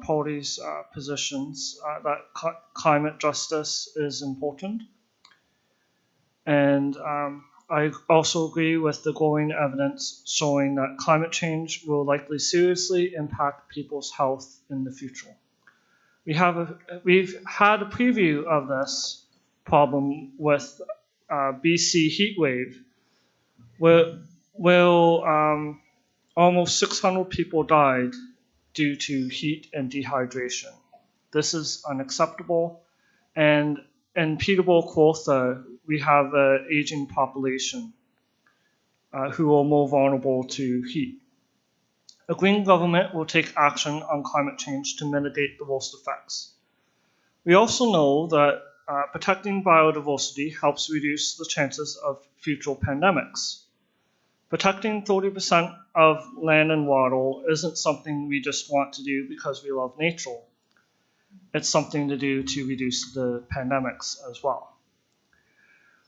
parties' positions that climate justice is important. And I also agree with the growing evidence showing that climate change will likely seriously impact people's health in the future. We've had a preview of this problem with BC heat wave, where almost 600 people died due to heat and dehydration. This is unacceptable, and in Peterborough-Kawartha, we have an aging population who are more vulnerable to heat. A Green government will take action on climate change to mitigate the worst effects. We also know that protecting biodiversity helps reduce the chances of future pandemics. Protecting 30% of land and water isn't something we just want to do because we love nature. It's something to do to reduce the pandemics as well.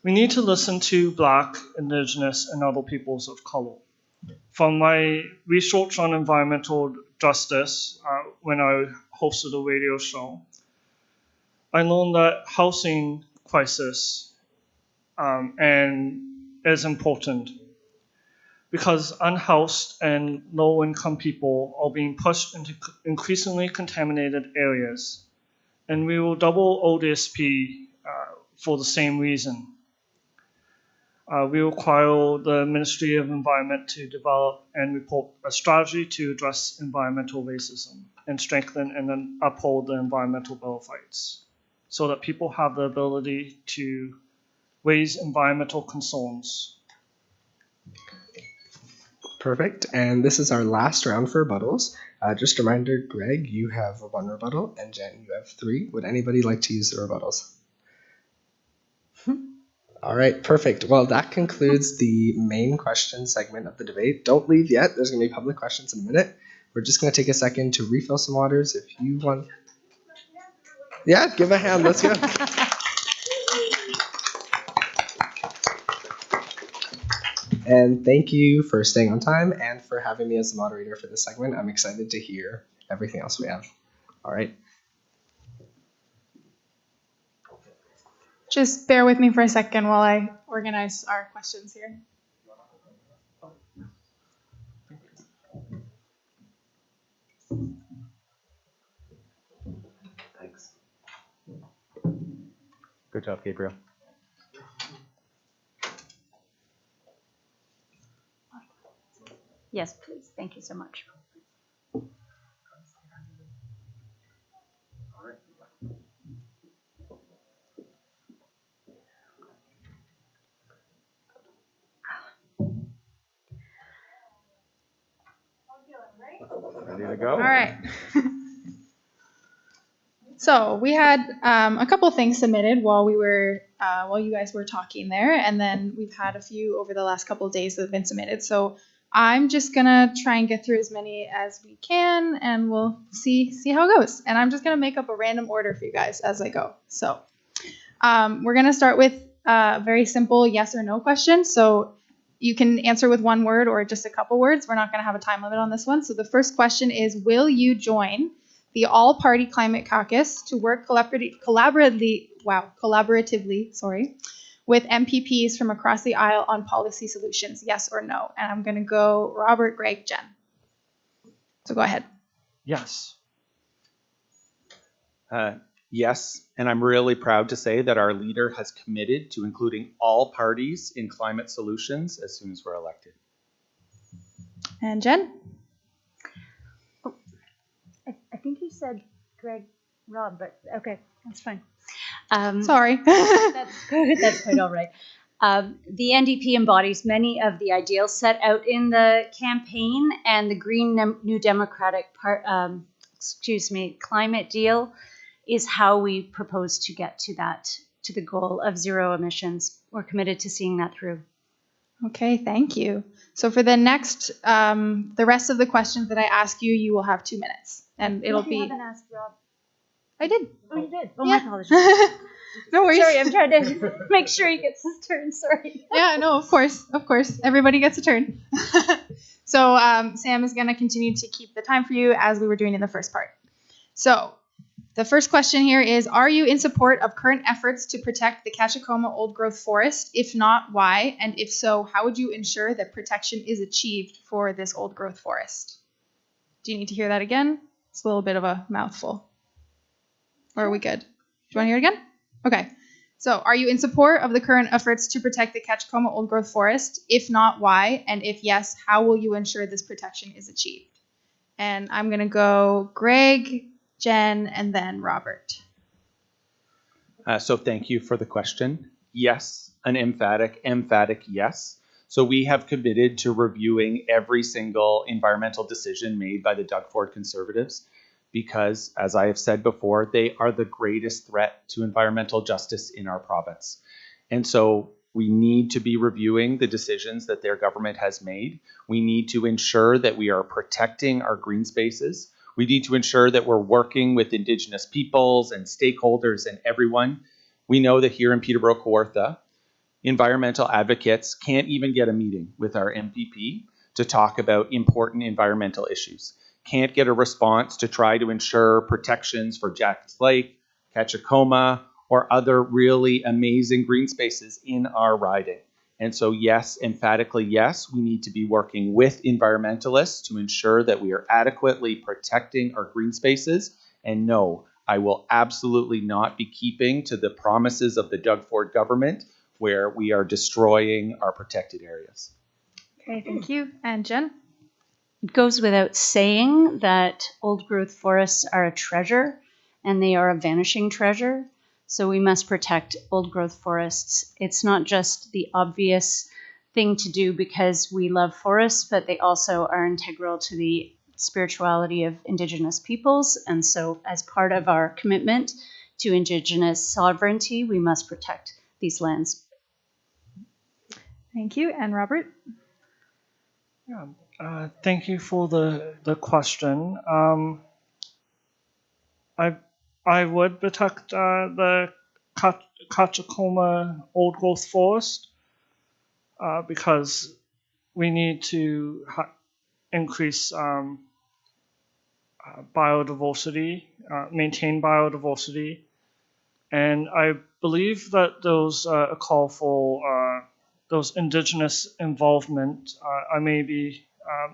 We need to listen to Black, Indigenous, and other peoples of color. From my research on environmental justice, when I hosted a radio show, I learned that housing crisis is important because unhoused and low-income people are being pushed into increasingly contaminated areas, and we will double ODSP for the same reason. We require the Ministry of Environment to develop and report a strategy to address environmental racism and strengthen and then uphold the Environmental Bill of Rights so that people have the ability to raise environmental concerns. Perfect. And this is our last round for rebuttals. Just a reminder, Greg, you have 1 rebuttal, and Jen, you have 3. Would anybody like to use the rebuttals? All right, perfect. Well, that concludes the main question segment of the debate. Don't leave yet. There's going to be public questions in a minute. We're just going to take a second to refill some waters. If you want... Yeah, give a hand. Let's go. And thank you for staying on time and for having me as the moderator for this segment. I'm excited to hear everything else we have. All right. Just bear with me for a second while I organize our questions here. Thanks. Good job, Gabriel. Yes, please. Thank you so much. Ready? Ready to go? All right. So we had a couple things submitted while you guys were talking there, and then we've had a few over the last couple of days that have been submitted. So I'm just gonna try and get through as many as we can, and we'll see how it goes. And I'm just gonna make up a random order for you guys as I go. So we're gonna start with a very simple yes or no question. So you can answer with one word or just a couple words. We're not gonna have a time limit on this one. So the first question is, will you join the All-Party Climate Caucus to work collaboratively with MPPs from across the aisle on policy solutions, yes or no? And I'm going to go Robert, Greg, Jen. So go ahead. Yes. Yes, and I'm really proud to say that our leader has committed to including all parties in climate solutions as soon as we're elected. And Jen? I think you said Greg, Rob, but okay, that's fine. Sorry. That's good. That's quite all right. The NDP embodies many of the ideals set out in the campaign, and the Green New Democratic climate deal is how we propose to get to the goal of zero emissions. We're committed to seeing that through. Okay, thank you. So for the next, the rest of the questions that I ask you, you will have 2 minutes, and it'll be. You haven't asked Rob. I did. Oh, you did. Oh, Yeah. my apologies. No worries. Sorry, I'm trying to make sure he gets his turn. Sorry. Yeah, no, of course. Everybody gets a turn. So Sam is going to continue to keep the time for you as we were doing in the first part. So the first question here is, are you in support of current efforts to protect the Cachacoma old growth forest? If not, why? And if so, how would you ensure that protection is achieved for this old growth forest? Do you need to hear that again? It's a little bit of a mouthful. Or are we good? Do you want to hear it again? Okay. So are you in support of the current efforts to protect the Cachacoma old growth forest? If not, why? And if yes, how will you ensure this protection is achieved? And I'm going to go Greg, Jen, and then Robert. So thank you for the question. Yes, an emphatic yes. So we have committed to reviewing every single environmental decision made by the Doug Ford Conservatives, because, as I have said before, they are the greatest threat to environmental justice in our province. And so we need to be reviewing the decisions that their government has made. We need to ensure that we are protecting our green spaces. We need to ensure that we're working with Indigenous peoples and stakeholders and everyone. We know that here in Peterborough-Kawartha, environmental advocates can't even get a meeting with our MPP to talk about important environmental issues. Can't get a response to try to ensure protections for Jack's Lake, Cachacoma, or other really amazing green spaces in our riding. And so yes, emphatically yes, we need to be working with environmentalists to ensure that we are adequately protecting our green spaces. And no, I will absolutely not be keeping to the promises of the Doug Ford government where we are destroying our protected areas. Okay, thank you. And Jen? It goes without saying that old growth forests are a treasure, and they are a vanishing treasure. So we must protect old growth forests. It's not just the obvious thing to do because we love forests, but they also are integral to the spirituality of Indigenous peoples. And so as part of our commitment to Indigenous sovereignty, we must protect these lands. Thank you. And Robert? Yeah. Thank you for the question. I would protect the Cachacoma old growth forest because we need to increase biodiversity, maintain biodiversity, and I believe that those a call for those Indigenous involvement. I may be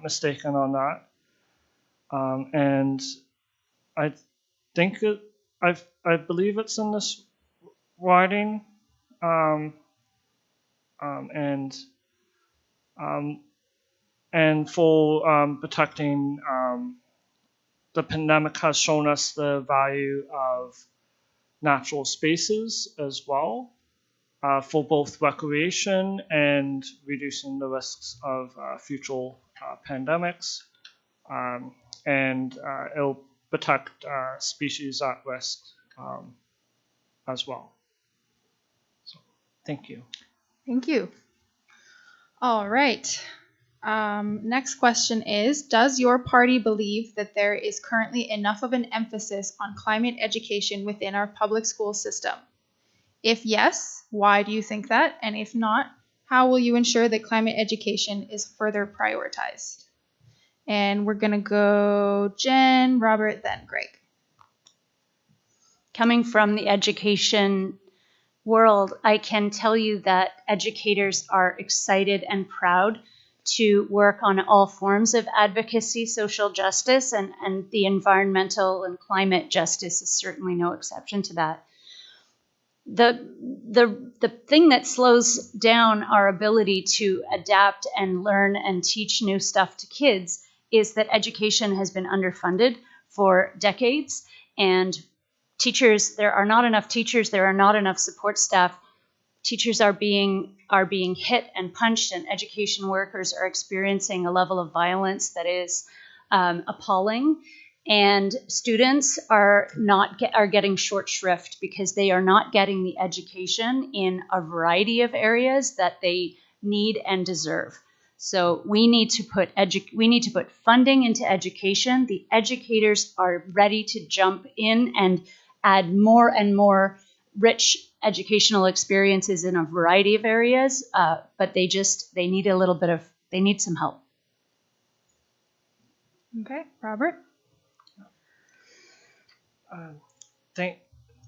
mistaken on that, and I think I believe it's in this writing, and for protecting the pandemic has shown us the value of natural spaces as well, for both recreation and reducing the risks of future pandemics. and it'll protect species at risk as well. So, thank you. Thank you. All right. Next question is, does your party believe that there is currently enough of an emphasis on climate education within our public school system? If yes, why do you think that? And if not, how will you ensure that climate education is further prioritized? And we're going to go Jen, Robert, then Greg. Coming from the education world, I can tell you that educators are excited and proud to work on all forms of advocacy, social justice, and the environmental and climate justice is certainly no exception to that. The thing that slows down our ability to adapt and learn and teach new stuff to kids is that education has been underfunded for decades, and teachers, there are not enough teachers, there are not enough support staff. Teachers are being hit and punched, and education workers are experiencing a level of violence that is appalling. And students are getting short shrift because they are not getting the education in a variety of areas that they need and deserve. So we need to put funding into education. The educators are ready to jump in and add more and more rich educational experiences in a variety of areas, but they need some help. Okay, Robert?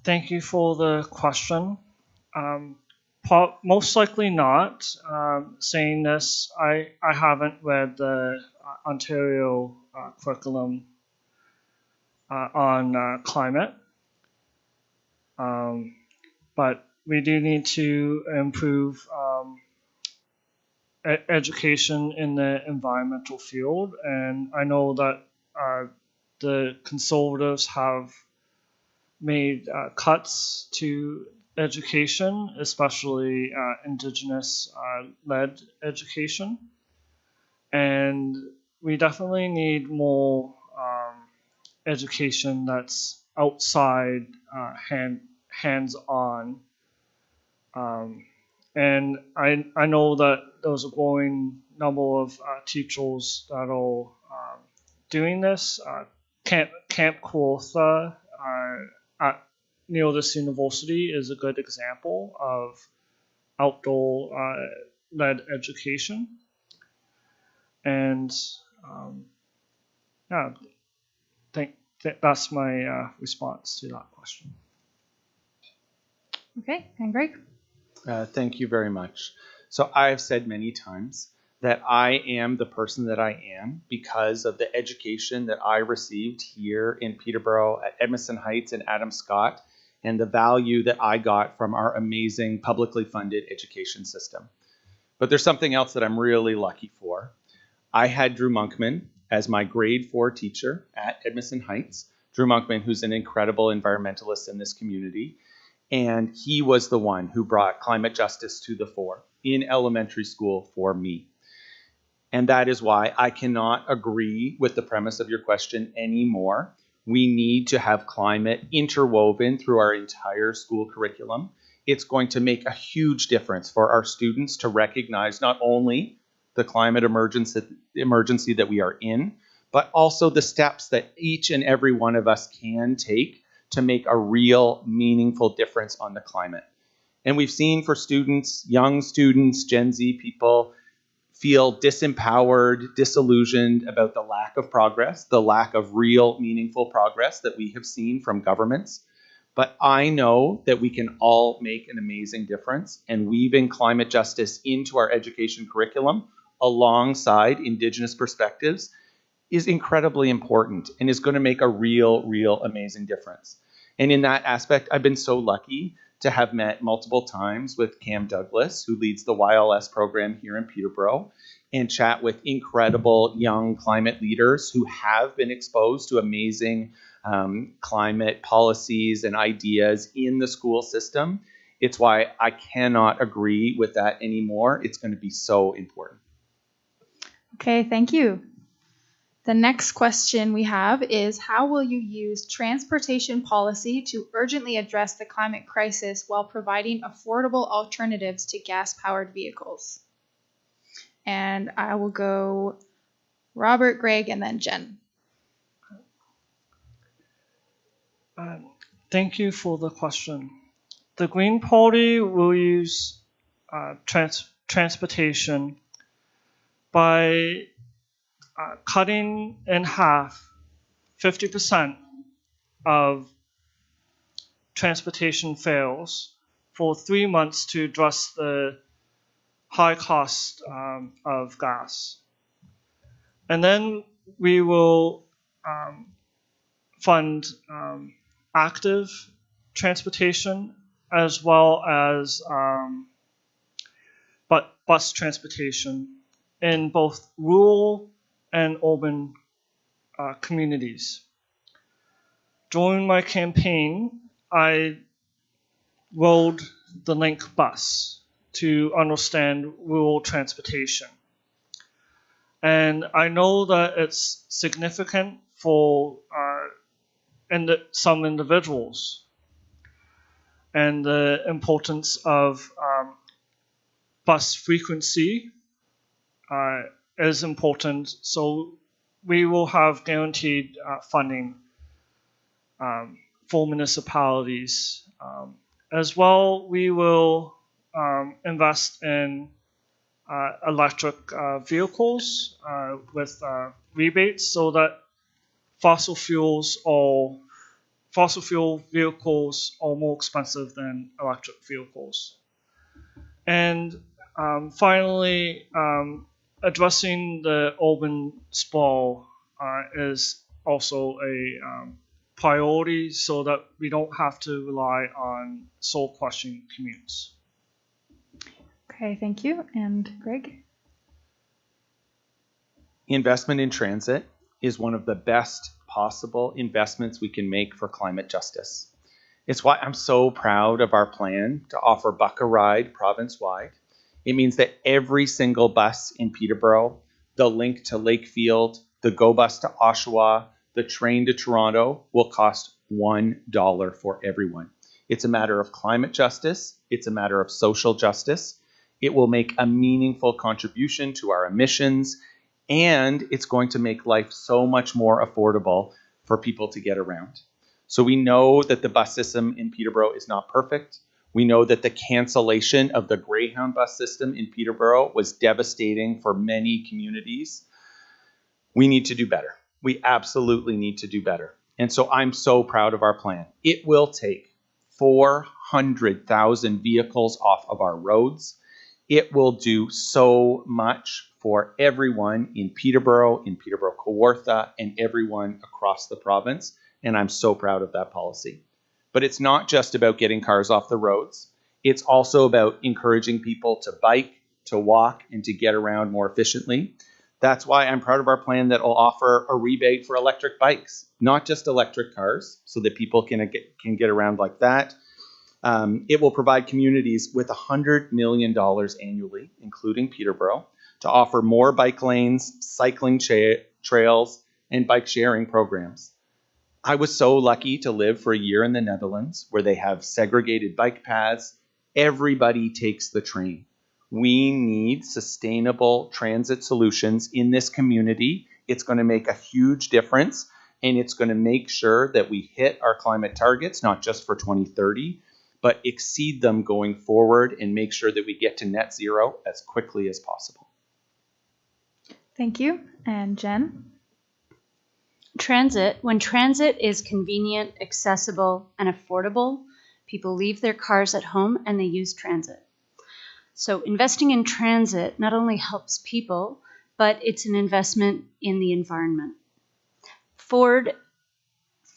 Thank you for the question. Most likely not. Saying this, I haven't read the Ontario curriculum on climate. But we do need to improve education in the environmental field, and I know that the Conservatives have made cuts to education, especially Indigenous-led education, and we definitely need more education that's outside hands-on. And I know that there's a growing number of teachers that are doing this. Camp Kawartha near this university is a good example of outdoor-led education. And yeah, that's my response to that question. Okay, and Greg? Thank you very much. So I've said many times that I am the person that I am because of the education that I received here in Peterborough at Edmondson Heights and Adam Scott, and the value that I got from our amazing publicly funded education system. But there's something else that I'm really lucky for. I had Drew Monkman as my grade 4 teacher at Edmondson Heights. Drew Monkman, who's an incredible environmentalist in this community. And he was the one who brought climate justice to the fore in elementary school for me. And that is why I cannot agree with the premise of your question anymore. We need to have climate interwoven through our entire school curriculum. It's going to make a huge difference for our students to recognize not only the climate emergency that we are in, but also the steps that each and every one of us can take to make a real meaningful difference on the climate. And we've seen for students, young students, Gen Z people, feel disempowered, disillusioned about the lack of progress, the lack of real meaningful progress that we have seen from governments. But I know that we can all make an amazing difference, and weaving climate justice into our education curriculum alongside Indigenous perspectives is incredibly important and is going to make a real amazing difference. And in that aspect, I've been so lucky to have met multiple times with Cam Douglas, who leads the YLS program here in Peterborough, and chat with incredible young climate leaders who have been exposed to amazing climate policies and ideas in the school system. It's why I cannot agree with that anymore. It's going to be so important. Okay, thank you. The next question we have is, how will you use transportation policy to urgently address the climate crisis while providing affordable alternatives to gas-powered vehicles? And I will go Robert, Greg, and then Jen. Thank you for the question. The Green Party will use transportation by cutting in half 50% of transportation fares for 3 months to address the high cost of gas. And then we will fund active transportation as well as bus transportation in both rural and urban communities. During my campaign, I rode the Link bus to understand rural transportation. And I know that it's significant for some individuals, and the importance of bus frequency is important. So we will have guaranteed funding for municipalities. As well, we will invest in electric vehicles with rebates, so that fossil fuel vehicles are more expensive than electric vehicles. And finally, addressing the urban sprawl is also a priority, so that we don't have to rely on soul-crushing commutes. Okay, thank you. And Greg? Investment in transit is one of the best possible investments we can make for climate justice. It's why I'm so proud of our plan to offer Buck a Ride province-wide. It means that every single bus in Peterborough, the link to Lakefield, the GO bus to Oshawa, the train to Toronto will cost $1 for everyone. It's a matter of climate justice. It's a matter of social justice. It will make a meaningful contribution to our emissions, and it's going to make life so much more affordable for people to get around. So we know that the bus system in Peterborough is not perfect. We know that the cancellation of the Greyhound bus system in Peterborough was devastating for many communities. We need to do better. We absolutely need to do better. And so I'm so proud of our plan. It will take 400,000 vehicles off of our roads. It will do so much for everyone in Peterborough-Kawartha, and everyone across the province. And I'm so proud of that policy. But it's not just about getting cars off the roads. It's also about encouraging people to bike, to walk, and to get around more efficiently. That's why I'm proud of our plan that will offer a rebate for electric bikes, not just electric cars, so that people can get around like that. It will provide communities with $100 million annually, including Peterborough, to offer more bike lanes, cycling trails, and bike sharing programs. I was so lucky to live for a year in the Netherlands, where they have segregated bike paths. Everybody takes the train. We need sustainable transit solutions in this community. It's going to make a huge difference, and it's going to make sure that we hit our climate targets, not just for 2030, but exceed them going forward, and make sure that we get to net zero as quickly as possible. Thank you. And Jen? When transit is convenient, accessible, and affordable, people leave their cars at home and they use transit. So investing in transit not only helps people, but it's an investment in the environment. Ford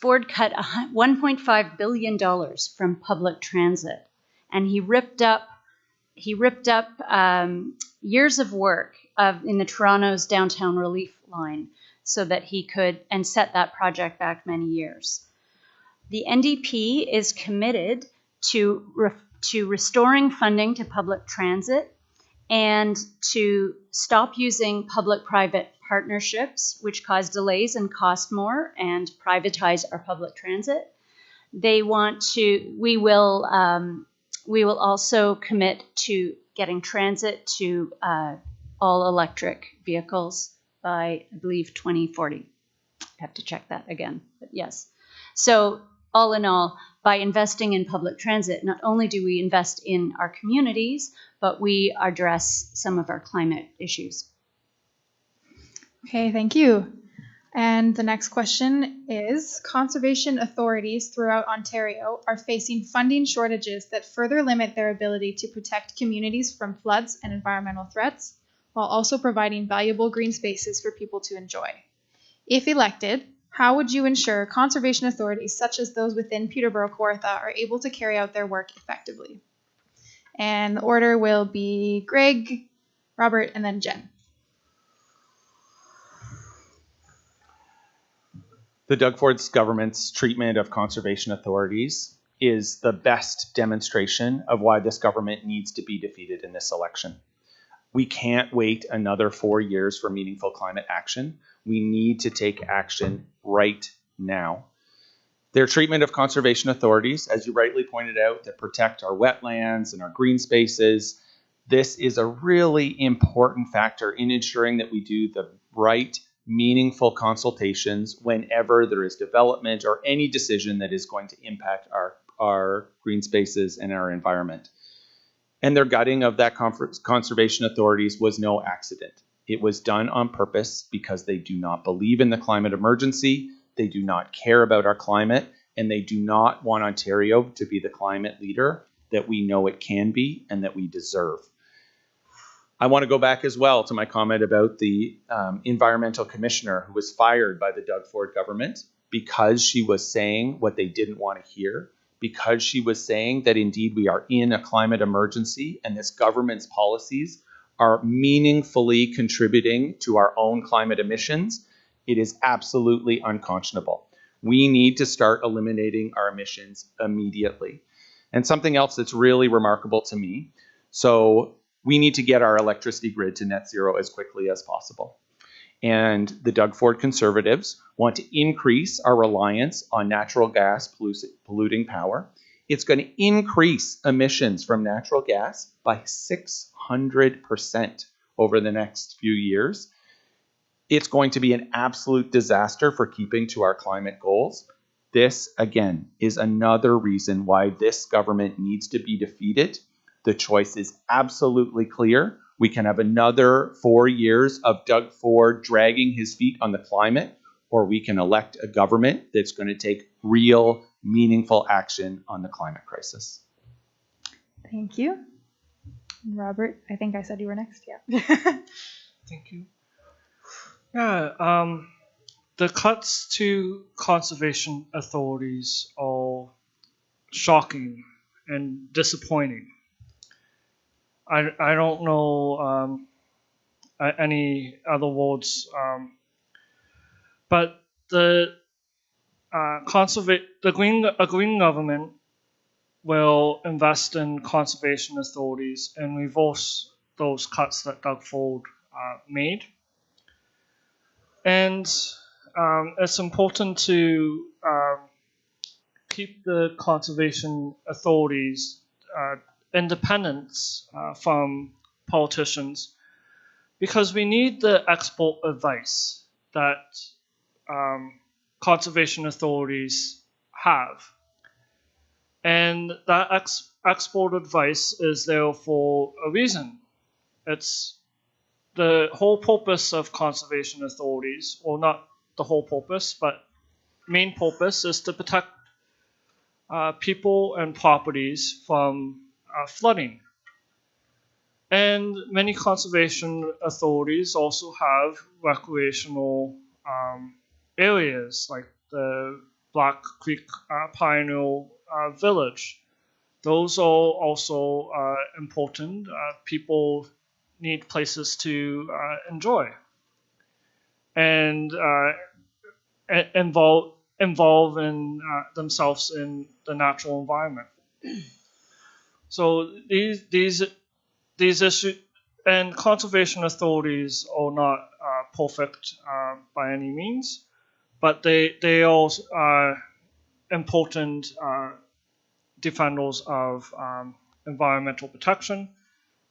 cut $1.5 billion from public transit, and he ripped up years of work in the Toronto's downtown relief line, so that he could, and set that project back many years. The NDP is committed to restoring funding to public transit and to stop using public-private partnerships, which cause delays and cost more, and privatize our public transit. They want to. We will also commit to getting transit to all electric vehicles by, I believe, 2040. I have to check that again, but yes. So all in all, by investing in public transit, not only do we invest in our communities, but we address some of our climate issues. Okay, thank you. And the next question is, conservation authorities throughout Ontario are facing funding shortages that further limit their ability to protect communities from floods and environmental threats, while also providing valuable green spaces for people to enjoy. If elected, how would you ensure conservation authorities such as those within Peterborough-Kawartha are able to carry out their work effectively? And the order will be Greg, Robert, and then Jen. The Doug Ford government's treatment of conservation authorities is the best demonstration of why this government needs to be defeated in this election. We can't wait another 4 years for meaningful climate action. We need to take action right now. Their treatment of conservation authorities, as you rightly pointed out, that protect our wetlands and our green spaces, this is a really important factor in ensuring that we do the right, meaningful consultations whenever there is development or any decision that is going to impact our green spaces and our environment. And their gutting of that conservation authorities was no accident. It was done on purpose because they do not believe in the climate emergency, they do not care about our climate, and they do not want Ontario to be the climate leader that we know it can be and that we deserve. I want to go back as well to my comment about the environmental commissioner who was fired by the Doug Ford government because she was saying what they didn't want to hear, because she was saying that indeed we are in a climate emergency and this government's policies are meaningfully contributing to our own climate emissions. It is absolutely unconscionable. We need to start eliminating our emissions immediately. And something else that's really remarkable to me, so we need to get our electricity grid to net zero as quickly as possible. And the Doug Ford Conservatives want to increase our reliance on natural gas polluting power. It's going to increase emissions from natural gas by 600% over the next few years. It's going to be an absolute disaster for keeping to our climate goals. This, again, is another reason why this government needs to be defeated. The choice is absolutely clear. We can have another 4 years of Doug Ford dragging his feet on the climate, or we can elect a government that's going to take real, meaningful action on the climate crisis. Thank you. Robert, I think I said you were next. Yeah. Thank you. Yeah, the cuts to conservation authorities are shocking and disappointing. I don't know any other words, but the Green government will invest in conservation authorities and reverse those cuts that Doug Ford made. And it's important to keep the conservation authorities independence from politicians, because we need the expert advice that conservation authorities have. And that expert advice is there for a reason. It's the whole purpose of conservation authorities, or not the whole purpose, but main purpose is to protect people and properties from flooding. And many conservation authorities also have recreational areas like the Black Creek Pioneer Village. Those are also important. People need places to enjoy and involve in themselves in the natural environment. So these issues and conservation authorities are not not perfect by any means, but they also are important defenders of environmental protection.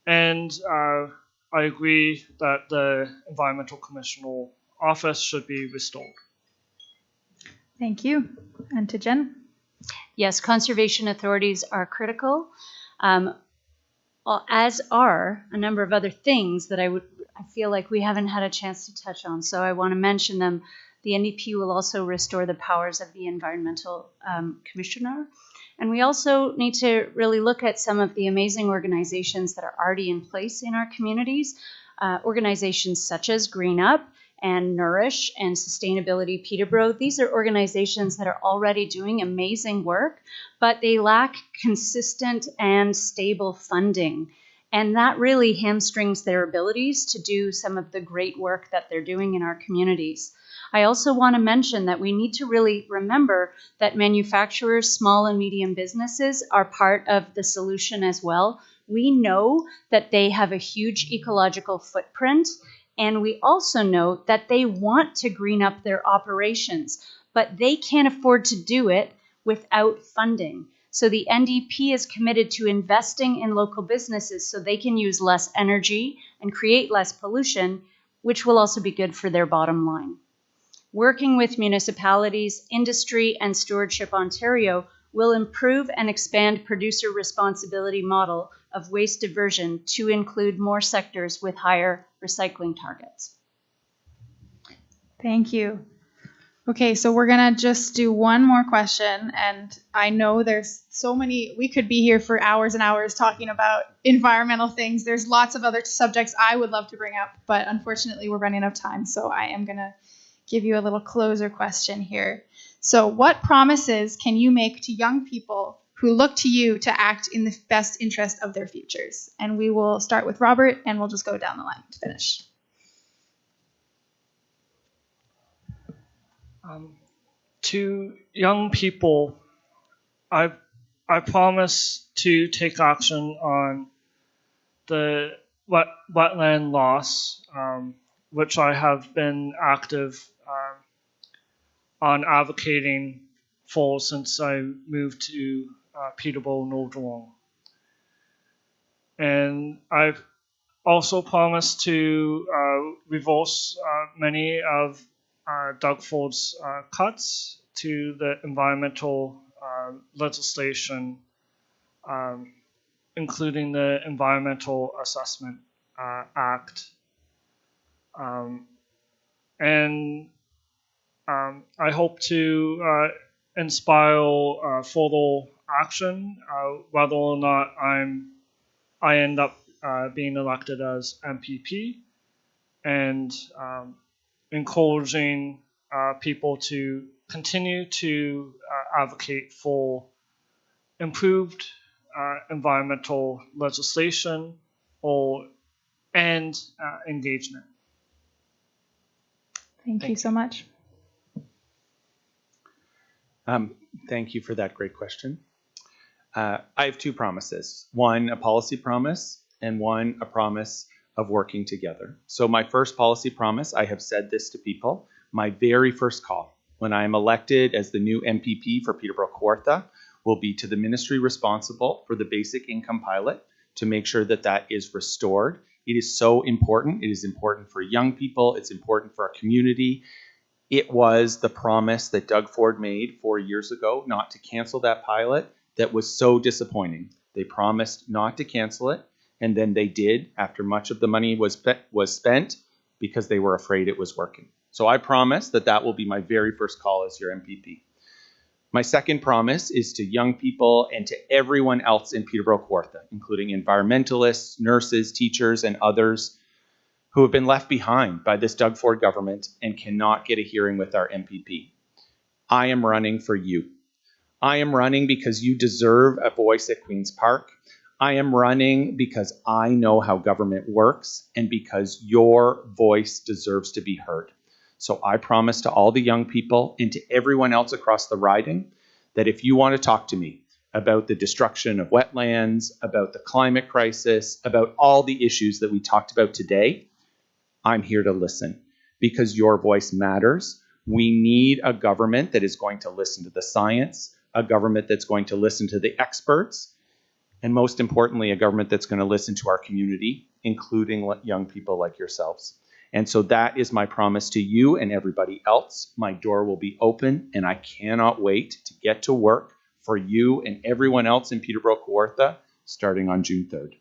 And I agree that the Environmental Commissioner office should be restored. Thank you. And to Jen? Yes, conservation authorities are critical, as are a number of other things that I feel like we haven't had a chance to touch on. So I want to mention them. The NDP will also restore the powers of the Environmental Commissioner. And we also need to really look at some of the amazing organizations that are already in place in our communities, organizations such as GreenUP and Nourish and Sustainability Peterborough. These are organizations that are already doing amazing work, but they lack consistent and stable funding. And that really hamstrings their abilities to do some of the great work that they're doing in our communities. I also want to mention that we need to really remember that manufacturers, small and medium businesses are part of the solution as well. We know that they have a huge ecological footprint, and we also know that they want to green up their operations, but they can't afford to do it without funding. So the NDP is committed to investing in local businesses so they can use less energy and create less pollution, which will also be good for their bottom line. Working with municipalities, industry, and Stewardship Ontario will improve and expand producer responsibility model of waste diversion to include more sectors with higher recycling targets. Thank you. Okay, so we're gonna just do one more question, and I know there's so many, we could be here for hours and hours talking about environmental things. There's lots of other subjects I would love to bring up, but unfortunately we're running out of time, so I am gonna give you a little closer question here. So what promises can you make to young people who look to you to act in the best interest of their futures? And we will start with Robert, and we'll just go down the line to finish. To young people, I promise to take action on the wetland loss, which I have been active on advocating for since I moved to Peterborough-Kawartha. And I've also promised to reverse many of Doug Ford's cuts to the environmental legislation, including the Environmental Assessment Act. I hope to inspire further action, whether or not I end up being elected as MPP, and encouraging people to continue to advocate for improved environmental legislation and engagement. Thank you so much. Thank you for that great question. I have two promises. One, a policy promise, and one, a promise of working together. So my first policy promise, I have said this to people, my very first call when I am elected as the new MPP for Peterborough-Kawartha will be to the ministry responsible for the basic income pilot to make sure that that is restored. It is so important. It is important for young people. It's important for our community. It was the promise that Doug Ford made 4 years ago not to cancel that pilot that was so disappointing. They promised not to cancel it, and then they did after much of the money was spent because they were afraid it was working. So I promise that that will be my very first call as your MPP. My second promise is to young people and to everyone else in Peterborough-Kawartha, including environmentalists, nurses, teachers, and others who have been left behind by this Doug Ford government and cannot get a hearing with our MPP. I am running for you. I am running because you deserve a voice at Queen's Park. I am running because I know how government works and because your voice deserves to be heard. So I promise to all the young people and to everyone else across the riding that if you want to talk to me about the destruction of wetlands, about the climate crisis, about all the issues that we talked about today, I'm here to listen. because your voice matters. We need a government that is going to listen to the science, a government that's going to listen to the experts, and most importantly, a government that's going to listen to our community, including young people like yourselves. And so that is my promise to you and everybody else. My door will be open, and I cannot wait to get to work for you and everyone else in Peterborough-Kawartha starting on June 3rd.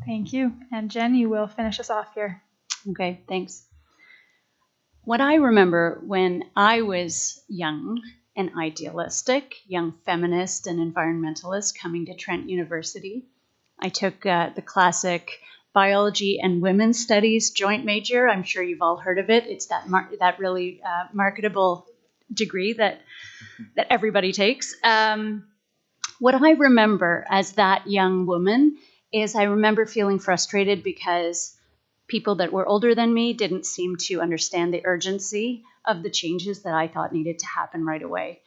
Thank you. And Jen, you will finish us off here. Okay, thanks. What I remember when I was young and idealistic, young feminist and environmentalist coming to Trent University, I took the classic biology and women's studies joint major. I'm sure you've all heard of it. It's that really marketable degree that everybody takes. What I remember as that young woman is I remember feeling frustrated because people that were older than me didn't seem to understand the urgency of the changes that I thought needed to happen right away.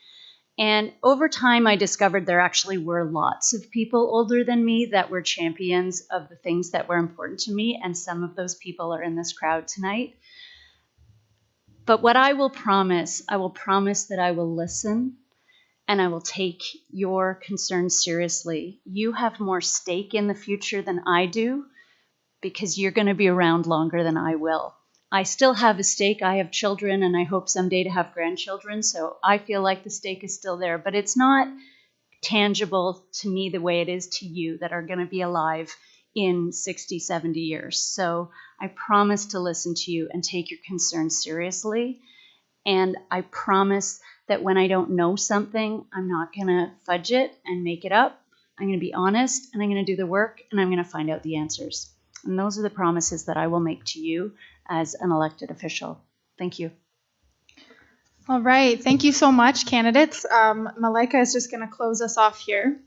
And over time, I discovered there actually were lots of people older than me that were champions of the things that were important to me, and some of those people are in this crowd tonight. But what I will promise that I will listen, and I will take your concerns seriously. You have more stake in the future than I do, because you're going to be around longer than I will. I still have a stake. I have children, and I hope someday to have grandchildren, so I feel like the stake is still there, but it's not tangible to me the way it is to you that are going to be alive in 60, 70 years. So I promise to listen to you and take your concerns seriously, and I promise that when I don't know something, I'm not going to fudge it and make it up. I'm going to be honest, and I'm going to do the work, and I'm going to find out the answers. And those are the promises that I will make to you as an elected official. Thank you. All right. Thank you so much, candidates. Malaika is just going to close us off here.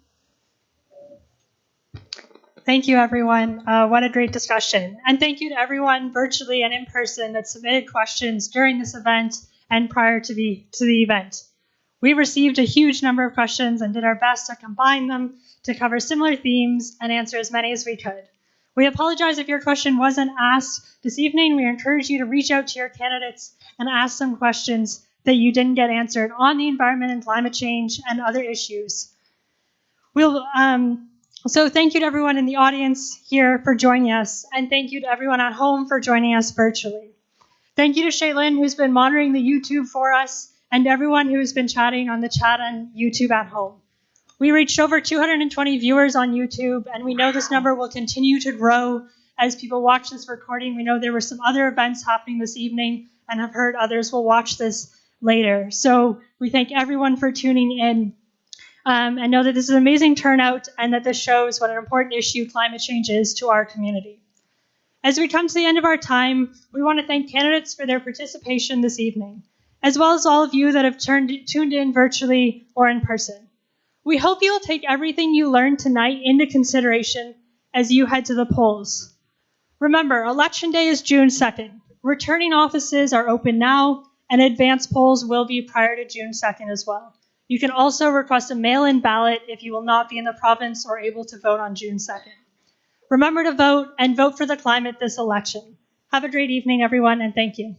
Thank you, everyone. What a great discussion. And thank you to everyone virtually and in person that submitted questions during this event and prior to the event. We received a huge number of questions and did our best to combine them to cover similar themes and answer as many as we could. We apologize if your question wasn't asked this evening. We encourage you to reach out to your candidates and ask some questions that you didn't get answered on the environment and climate change and other issues. So thank you to everyone in the audience here for joining us, and thank you to everyone at home for joining us virtually. Thank you to Shaylin, who's been monitoring the YouTube for us, and to everyone who's been chatting on the chat on YouTube at home. We reached over 220 viewers on YouTube, and we know this number will continue to grow as people watch this recording. We know there were some other events happening this evening and have heard others will watch this later. So we thank everyone for tuning in and know that this is an amazing turnout and that this shows what an important issue climate change is to our community. As we come to the end of our time, we want to thank candidates for their participation this evening, as well as all of you that have tuned in virtually or in person. We hope you'll take everything you learned tonight into consideration as you head to the polls. Remember, Election Day is June 2nd. Returning offices are open now, and advance polls will be prior to June 2nd as well. You can also request a mail-in ballot if you will not be in the province or able to vote on June 2nd. Remember to vote and vote for the climate this election. Have a great evening, everyone, and thank you.